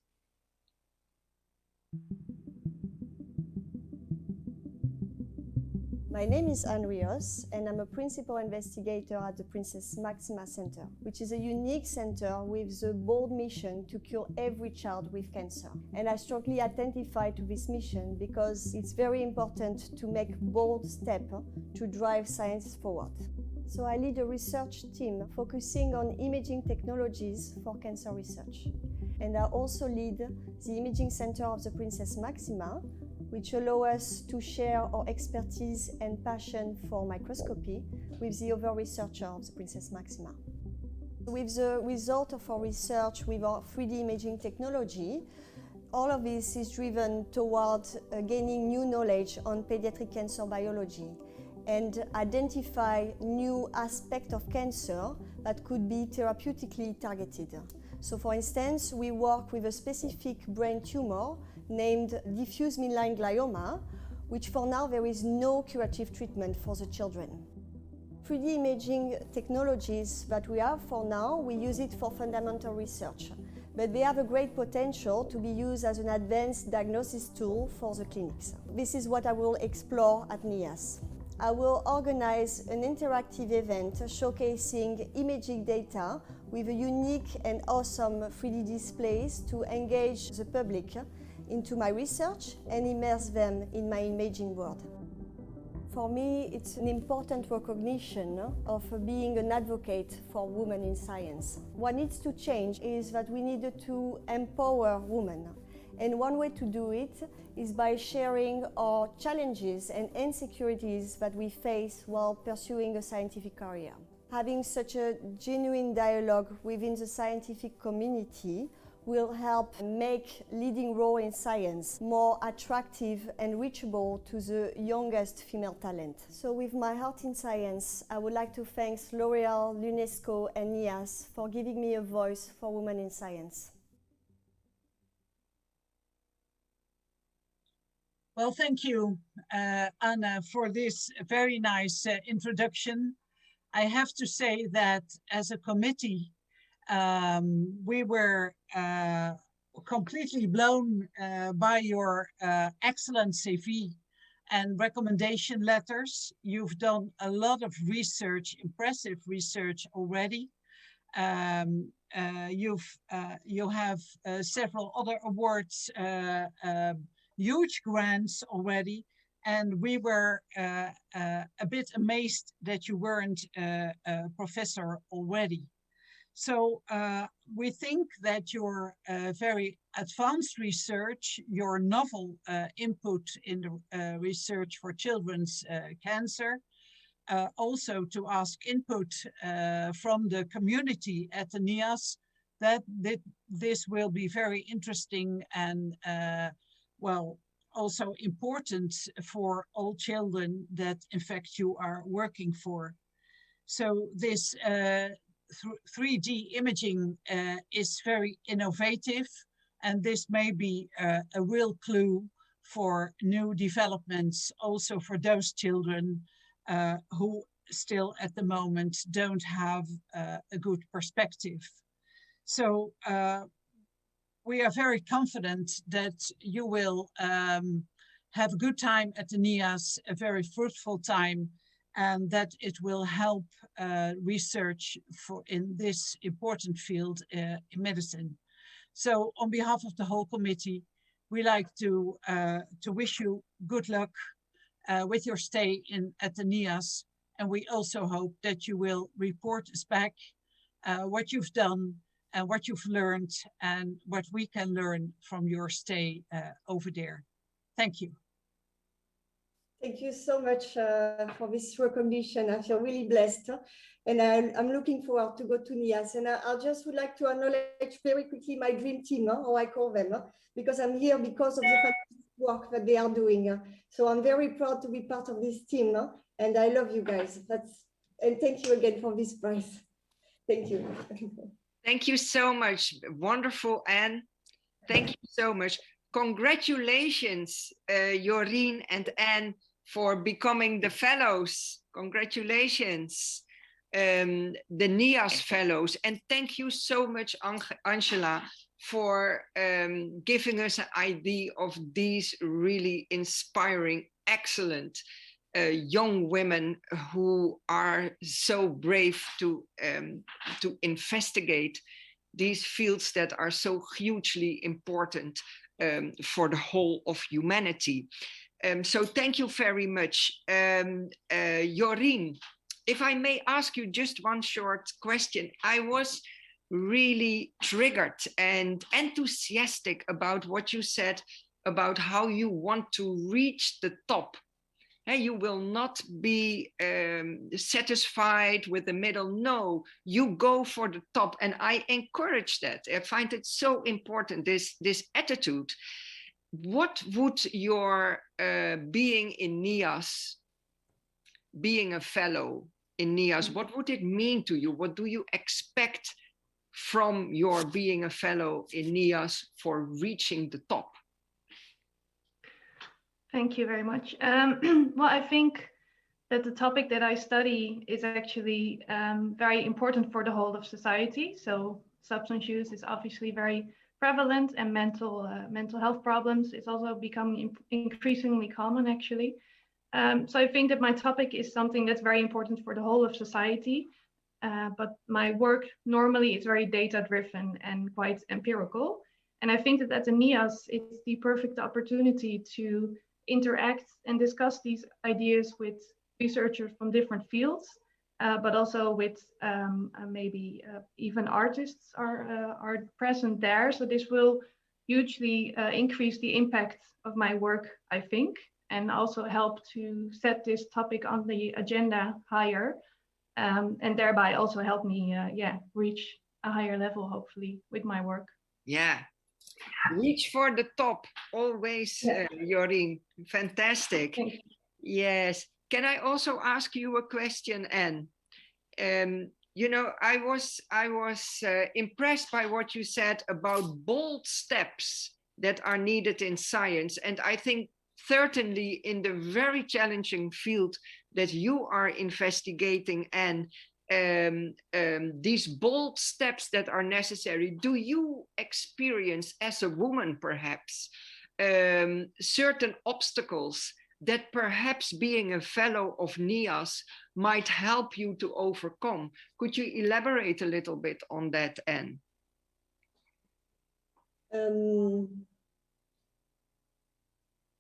My name is Rios, and I'm a principal investigator at the Princess Maxima Center, which is a unique center with the bold mission to cure every child with cancer. And I strongly identify to this mission because it's very important to make bold steps to drive science forward. So I lead a research team focusing on imaging technologies for cancer research. And I also lead the imaging center of the Princess Maxima, which allow us to share our expertise and passion for microscopy with the other researchers of the Princess Maxima. With the result of our research with our 3D imaging technology, all of this is driven toward gaining new knowledge on pediatric cancer biology and identify new aspects of cancer that could be therapeutically targeted. So for instance, we work with a specific brain tumor named diffuse midline glioma, which for now there is no curative treatment for the children. 3D imaging technologies that we have for now, we use it for fundamental research, but they have a great potential to be used as an advanced diagnosis tool for the clinics. This is what I will explore at NIAS. I will organize an interactive event showcasing imaging data with a unique and awesome 3D displays to engage the public into my research and immerse them in my imaging world. For me, it's an important recognition of being an advocate for women in science. What needs to change is that we need to empower women. And one way to do it is by sharing our challenges and insecurities that we face while pursuing a scientific career. Having such a genuine dialogue within the scientific community will help make leading role in science more attractive and reachable to the youngest female talent. So with my heart in science, I would like to thank L'Oréal, UNESCO and NIAS for giving me a voice for women in science. Well, thank you, Anna, for this very nice introduction. I have to say that as a committee, we were completely blown by your excellent CV and recommendation letters. You've done a lot of research, impressive research already. You have several other awards, huge grants already, and we were a bit amazed that you weren't a professor already. So we think that your very advanced research, your novel input in the research for children's cancer, also to ask input from the community at the NIAS, that this will be very interesting and well, also important for all children that in fact you are working for. So this 3D imaging is very innovative, and this may be a real clue for new developments also for those children who still at the moment don't have a good perspective. So we are very confident that you will have a good time at the NIAS, a very fruitful time, and that it will help research in this important field in medicine. So on behalf of the whole committee, we like to wish you good luck with your stay at the NIAS, and we also hope that you will report us back what you've done and what you've learned and what we can learn from your stay over there. Thank you. Thank you so much for this recognition. I feel really blessed, and I'm looking forward to go to NIAS. And I just would like to acknowledge very quickly my dream team, how I call them, because I'm here because of the fantastic work that they are doing. So I'm very proud to be part of this team, and I love you guys. And thank you again for this prize. Thank you. Thank you so much. Wonderful, Anne. Thank you so much. Congratulations, Jorien and Anne, for becoming the fellows. Congratulations, the NIAS fellows. And thank you so much, Angela, for giving us an idea of these really inspiring, excellent young women who are so brave to investigate these fields that are so hugely important for the whole of humanity. So thank you very much. Jorien, if I may ask you just one short question. I was really triggered and enthusiastic about what you said about how you want to reach the top. You will not be satisfied with the middle. No, you go for the top. And I encourage that. I find it so important, this attitude. What would your being in NIAS, being a fellow in NIAS, what would it mean to you? What do you expect from your being a fellow in NIAS for reaching the top? Thank you very much. Well, I think that the topic that I study is actually very important for the whole of society. So substance use is obviously very prevalent, and mental health problems is also becoming increasingly common, actually. So I think that my topic is something that's very important for the whole of society. But my work normally is very data-driven and quite empirical. And I think that at the NIAS, it's the perfect opportunity to interact and discuss these ideas with researchers from different fields, but also with maybe even artists are present there. So this will hugely increase the impact of my work, I think, and also help to set this topic on the agenda higher, and thereby also help me reach a higher level, hopefully, with my work. Yeah. Reach for the top, always, Jorien. Fantastic. Yes. Can I also ask you a question, Anne? You know, I was impressed by what you said about bold steps that are needed in science. And I think certainly in the very challenging field that you are investigating, Anne, these bold steps that are necessary. Do you experience as a woman, perhaps, certain obstacles that perhaps being a fellow of NIAS might help you to overcome. Could you elaborate a little bit on that, Anne?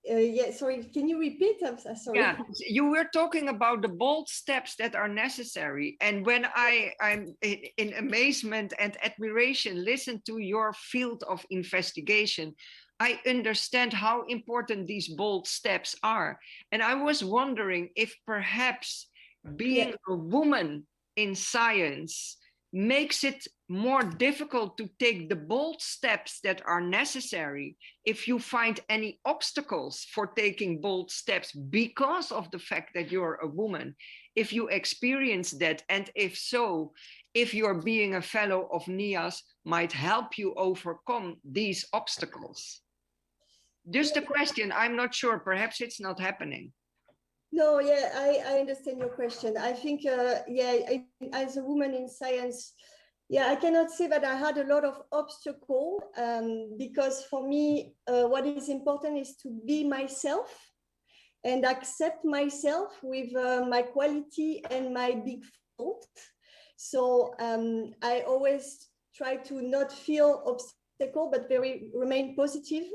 Yeah, sorry, can you repeat? I'm sorry. Yeah, you were talking about the bold steps that are necessary. And when I'm in amazement and admiration, listen to your field of investigation, I understand how important these bold steps are. And I was wondering if perhaps being a woman in science makes it more difficult to take the bold steps that are necessary if you find any obstacles for taking bold steps because of the fact that you're a woman, if you experience that, and if so, if your being a fellow of NIAS might help you overcome these obstacles. Just a question, I'm not sure, perhaps it's not happening. No, yeah, I understand your question. I think, as a woman in science, yeah, I cannot say that I had a lot of obstacles because for me, what is important is to be myself and accept myself with my quality and my big fault. So I always try to not feel obstacle, but remain positive.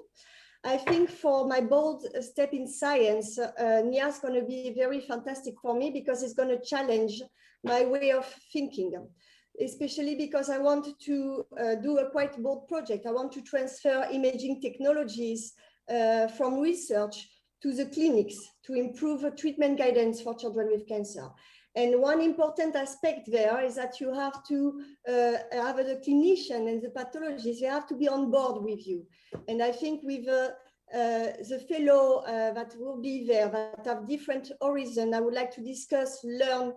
I think for my bold step in science, NIAS is going to be very fantastic for me because it's going to challenge my way of thinking, especially because I want to do a quite bold project. I want to transfer imaging technologies from research to the clinics to improve treatment guidance for children with cancer. And one important aspect there is that you have to have the clinician and the pathologist, they have to be on board with you. And I think with the fellow that will be there, that have different horizons, I would like to discuss, learn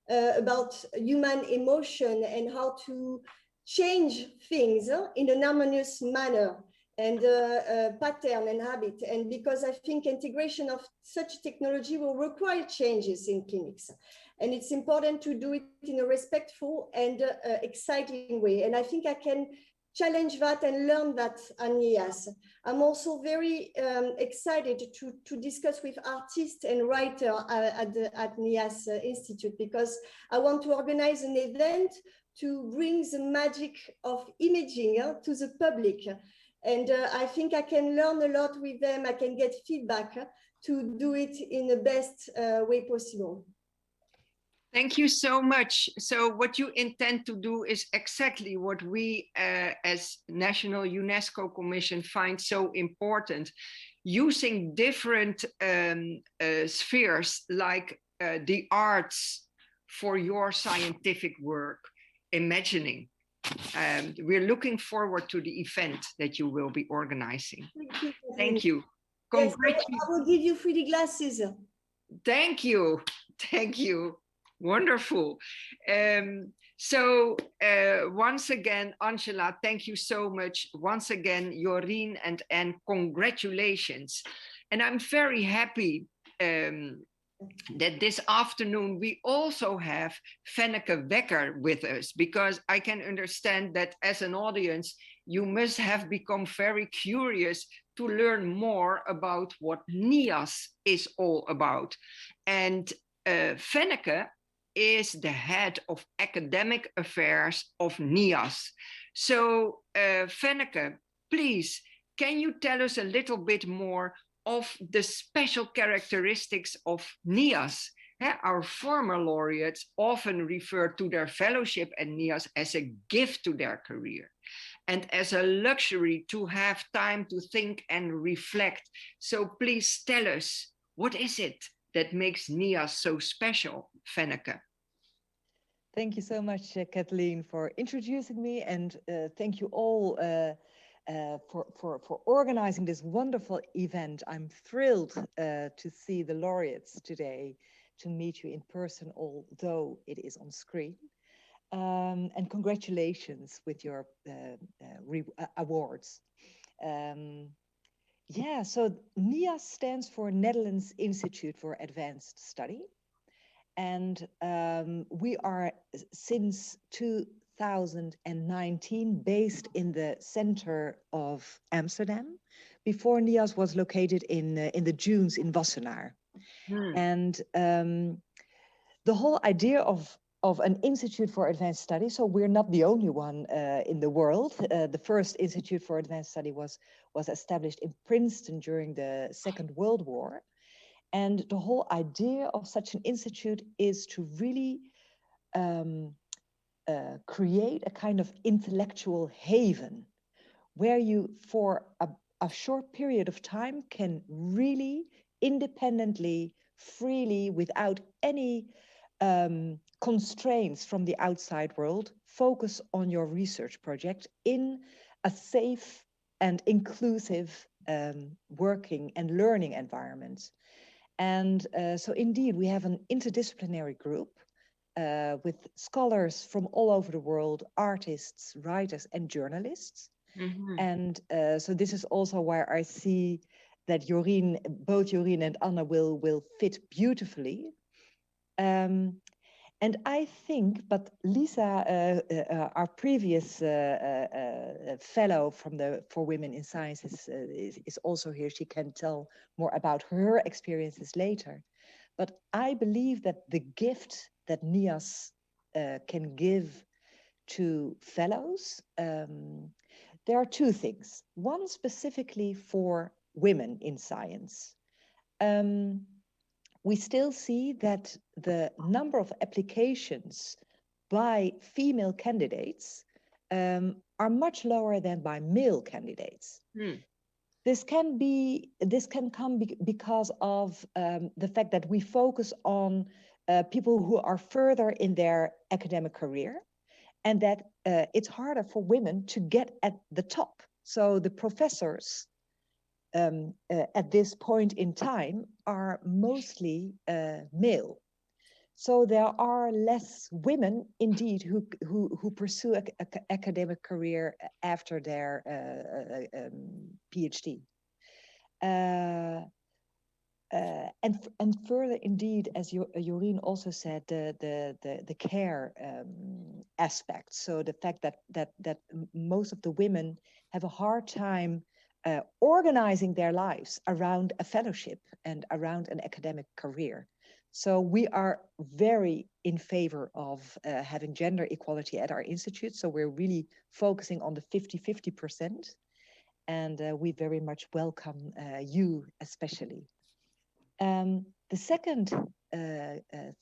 about human emotion and how to change things in an harmonious manner and pattern and habit. And because I think integration of such technology will require changes in clinics. And it's important to do it in a respectful and exciting way. And I think I can challenge that and learn that at NIAS. I'm also very excited to discuss with artists and writers at NIAS Institute, because I want to organize an event to bring the magic of imaging to the public. And I think I can learn a lot with them. I can get feedback to do it in the best way possible. Thank you so much. So what you intend to do is exactly what we as National UNESCO Commission find so important, using different spheres like the arts for your scientific work, imagining. We're looking forward to the event that you will be organizing. Thank you. Thank you. Yes, I will give you 3D glasses. Thank you. Thank you. Wonderful. So once again, Angela, thank you so much. Once again, Jorien and congratulations. And I'm very happy that this afternoon we also have Fenneke Wekker with us, because I can understand that as an audience, you must have become very curious to learn more about what NIAS is all about. And Fenneke is the head of academic affairs of NIAS. So Fenneke, please, can you tell us a little bit more of the special characteristics of NIAS? Our former laureates often refer to their fellowship at NIAS as a gift to their career and as a luxury to have time to think and reflect. So please tell us, what is it that makes NIAS so special, Fenneke? Thank you so much, Kathleen, for introducing me, and thank you all for organizing this wonderful event. I'm thrilled to see the laureates today, to meet you in person, although it is on screen. And congratulations with your awards. Yeah, so NIAS stands for Netherlands Institute for Advanced Study. And we are, since 2019, based in the center of Amsterdam, before NIAS was located in the dunes in Wassenaar. And the whole idea of an Institute for Advanced Study, so we're not the only one in the world. The first Institute for Advanced Study was established in Princeton during the Second World War. And the whole idea of such an institute is to really create a kind of intellectual haven where you, for a short period of time, can really independently, freely, without any constraints from the outside world, focus on your research project in a safe and inclusive working and learning environment. And so indeed, we have an interdisciplinary group with scholars from all over the world, artists, writers, and journalists. And so this is also where I see that Jorien, both Jorien and Anna will fit beautifully. And I think, but Lisa, our previous fellow for Women in Science is also here. She can tell more about her experiences later. But I believe that the gift that NIAS can give to fellows, there are two things. One specifically for women in science. We still see that the number of applications by female candidates are much lower than by male candidates. This can come because of the fact that we focus on people who are further in their academic career, and that it's harder for women to get at the top. So the professors at this point in time are mostly male. So there are less women indeed who pursue an academic career after their PhD. And further, indeed, as Jorien also said, the care aspect. So the fact that most of the women have a hard time organizing their lives around a fellowship and around an academic career. So we are very in favor of having gender equality at our institute. So we're really focusing on the 50-50%. And we very much welcome you especially. The second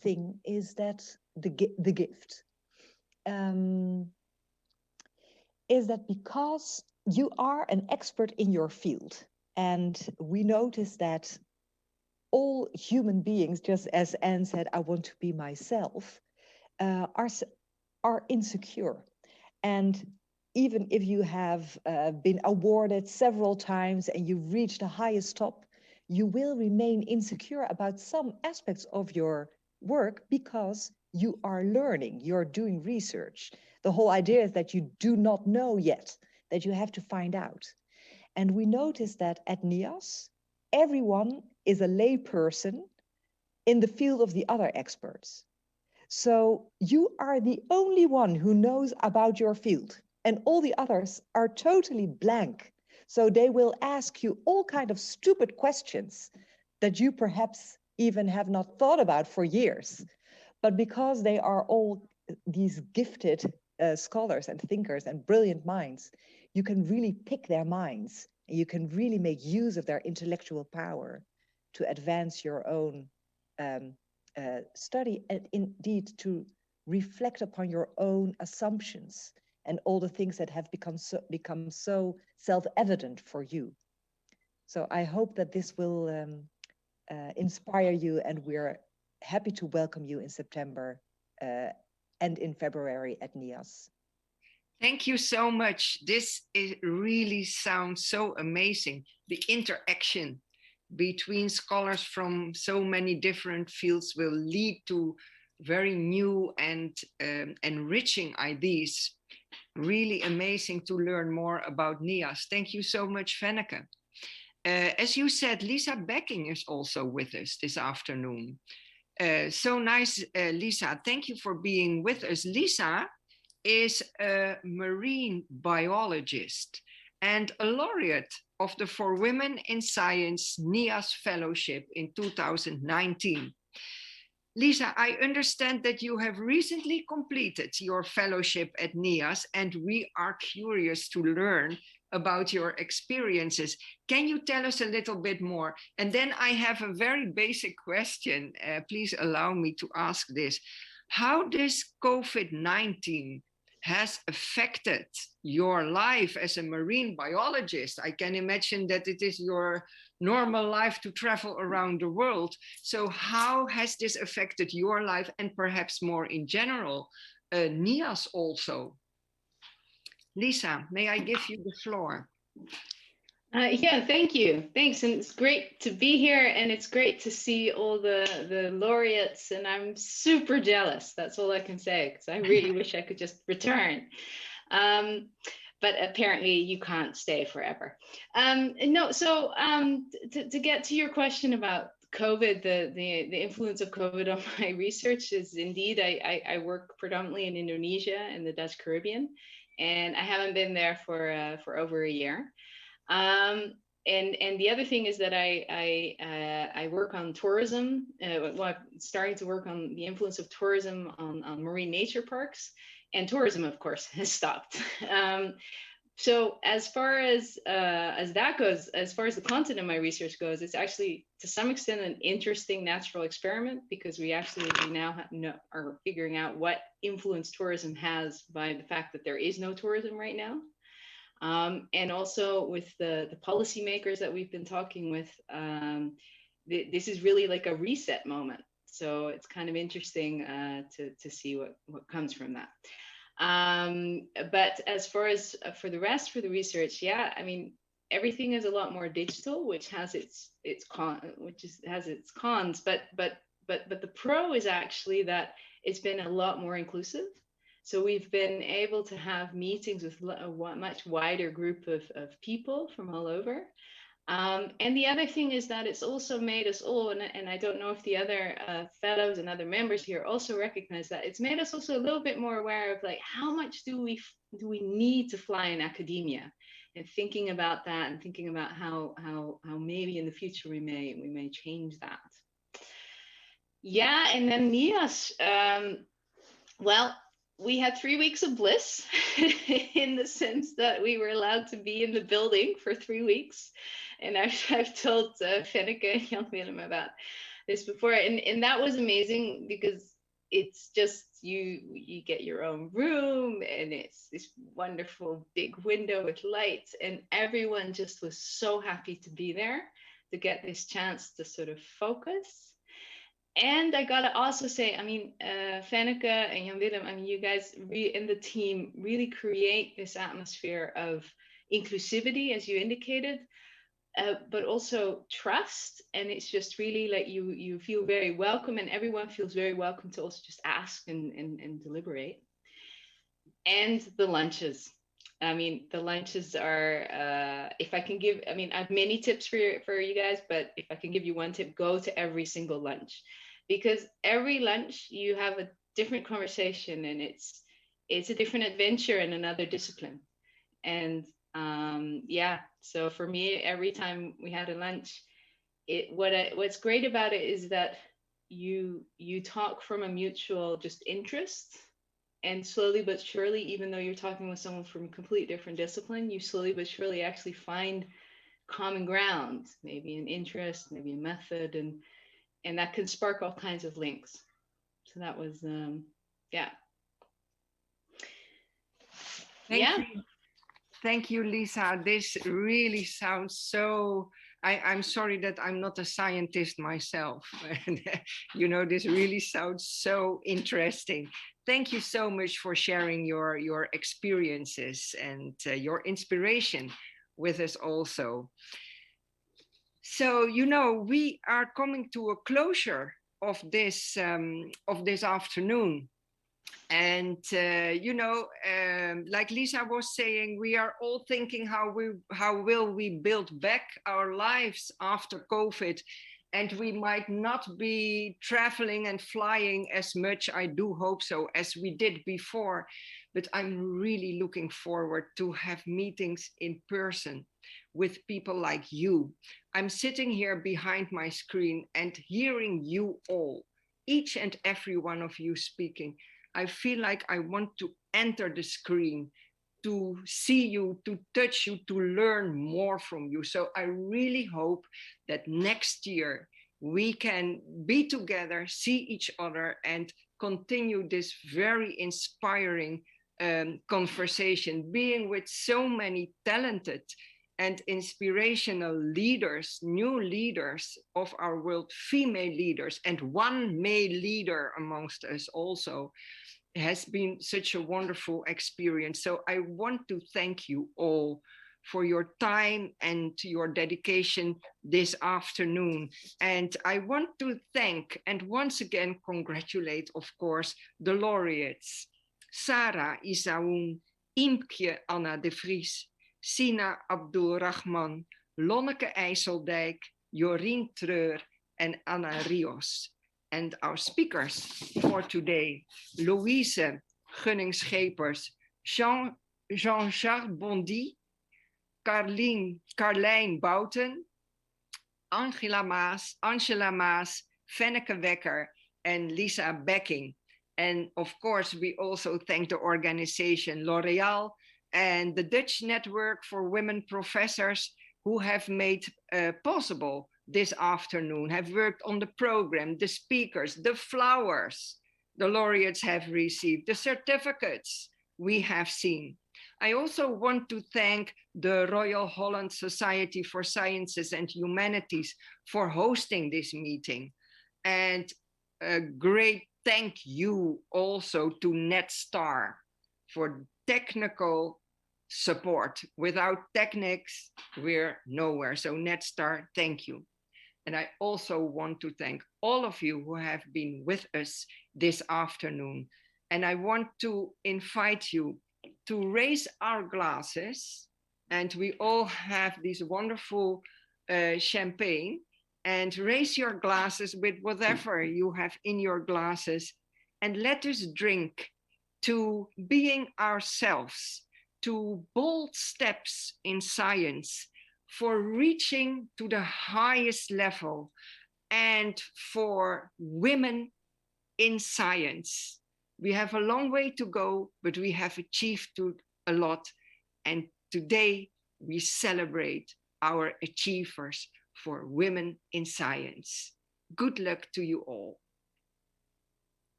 thing is that the gift is that because you are an expert in your field, and we notice that all human beings, just as Anne said, I want to be myself, are insecure. And even if you have been awarded several times and you've reached the highest top, you will remain insecure about some aspects of your work because you are learning, you're doing research. The whole idea is that you do not know yet, that you have to find out. And we notice that at NIAS, everyone is a lay person in the field of the other experts. So you are the only one who knows about your field, and all the others are totally blank. So they will ask you all kinds of stupid questions that you perhaps even have not thought about for years. But because they are all these gifted scholars and thinkers and brilliant minds, you can really pick their minds, and you can really make use of their intellectual power to advance your own study, and indeed to reflect upon your own assumptions and all the things that have become so self-evident for you. So I hope that this will inspire you, and we're happy to welcome you in September and in February at NIAS. Thank you so much. This really sounds so amazing. The interaction between scholars from so many different fields will lead to very new and enriching ideas. Really amazing to learn more about NIAS. Thank you so much, Fenneke. As you said, Lisa Becking is also with us this afternoon. So nice, Lisa. Thank you for being with us. Lisa is a marine biologist and a laureate of the For Women in Science NIAS Fellowship in 2019. Lisa, I understand that you have recently completed your fellowship at NIAS, and we are curious to learn about your experiences. Can you tell us a little bit more? And then I have a very basic question. Please allow me to ask this. How does COVID-19 has affected your life as a marine biologist? I can imagine that it is your normal life to travel around the world. So how has this affected your life, and perhaps more in general, NIAS also? Lisa, may I give you the floor? Yeah, thank you. Thanks. And it's great to be here, and it's great to see all the laureates, and I'm super jealous. That's all I can say, because I really wish I could just return. But apparently you can't stay forever. No, so to get to your question about COVID, the influence of COVID on my research is indeed, I work predominantly in Indonesia and the Dutch Caribbean, and I haven't been there for over a year. And the other thing is that I work on tourism. Well, I'm starting to work on the influence of tourism on marine nature parks, and tourism, of course, has stopped. So as far as that goes, as far as the content of my research goes, it's actually to some extent an interesting natural experiment, because we now are figuring out what influence tourism has by the fact that there is no tourism right now. And also with the policymakers that we've been talking with, this is really like a reset moment. So it's kind of interesting to see what comes from that. But as far as for the rest, for the research, yeah, I mean, everything is a lot more digital, which has its cons, but the pro is actually that it's been a lot more inclusive. So we've been able to have meetings with a much wider group of people from all over. And the other thing is that it's also made us all, and I don't know if the other fellows and other members here also recognize that, it's made us also a little bit more aware of like, how much do we need to fly in academia, and thinking about that, and thinking about how maybe in the future we may change that. Yeah, and then NIAS, well, we had 3 weeks of bliss in the sense that we were allowed to be in the building for 3 weeks. And I've told Fenneke and Jan Willem about this before. And that was amazing, because it's just, you get your own room, and it's this wonderful big window with lights, and everyone just was so happy to be there, to get this chance to sort of focus. And I gotta also say, I mean, Fenneke and Jan Willem, I mean, you guys in the team really create this atmosphere of inclusivity, as you indicated, but also trust. And it's just really like you feel very welcome, and everyone feels very welcome to also just ask and deliberate. And the lunches. I mean, the lunches are, if I can give, I mean, I have many tips for you guys, but if I can give you one tip, go to every single lunch. Because every lunch you have a different conversation, and it's a different adventure in another discipline. And yeah, so for me, every time we had a lunch, what's great about it is that you talk from a mutual just interest, and slowly but surely, even though you're talking with someone from a completely different discipline, you slowly but surely actually find common ground, maybe an interest, maybe a method, and that can spark all kinds of links. So that was, yeah. Thank you, Lisa. This really sounds so, I'm sorry that I'm not a scientist myself. You know, this really sounds so interesting. Thank you so much for sharing your experiences and your inspiration with us also. So, you know, we are coming to a closure of this afternoon. And, you know, like Lisa was saying, we are all thinking how will we build back our lives after COVID? And we might not be traveling and flying as much, I do hope so, as we did before. But I'm really looking forward to have meetings in person. with people like you. I'm sitting here behind my screen and hearing you all, each and every one of you speaking. I feel like I want to enter the screen, to see you, to touch you, to learn more from you. So I really hope that next year we can be together, see each other, and continue this very inspiring conversation, being with so many talented and inspirational leaders, new leaders of our world, female leaders, and one male leader amongst us also. Has been such a wonderful experience. So I want to thank you all for your time and your dedication this afternoon. And I want to thank and once again congratulate, of course, the laureates. Sarah Isaoun, Imke Anna de Vries, Sina Abdul Rahman, Lonneke IJsseldijk, Jorien Treur, and Anna Rios. And our speakers for today, Louise Gunning-Schepers, Jean-Charles Bondy, Carlijn Bouten, Angela Maas, Fenneke Wekker, and Lisa Becking. And of course, we also thank the organization L'Oréal and the Dutch Network for Women Professors who have made possible this afternoon, have worked on the program, the speakers, the flowers the laureates have received, the certificates we have seen. I also want to thank the Royal Holland Society for Sciences and Humanities for hosting this meeting. And a great thank you also to NetStar for technical support. Without techniques, we're nowhere. So NetStar, thank you. And I also want to thank all of you who have been with us this afternoon. And I want to invite you to raise our glasses. And we all have this wonderful champagne. And raise your glasses with whatever you have in your glasses. And let us drink to being ourselves, to bold steps in science, for reaching to the highest level, and for women in science. We have a long way to go, but we have achieved a lot. And today we celebrate our achievers for women in science. Good luck to you all.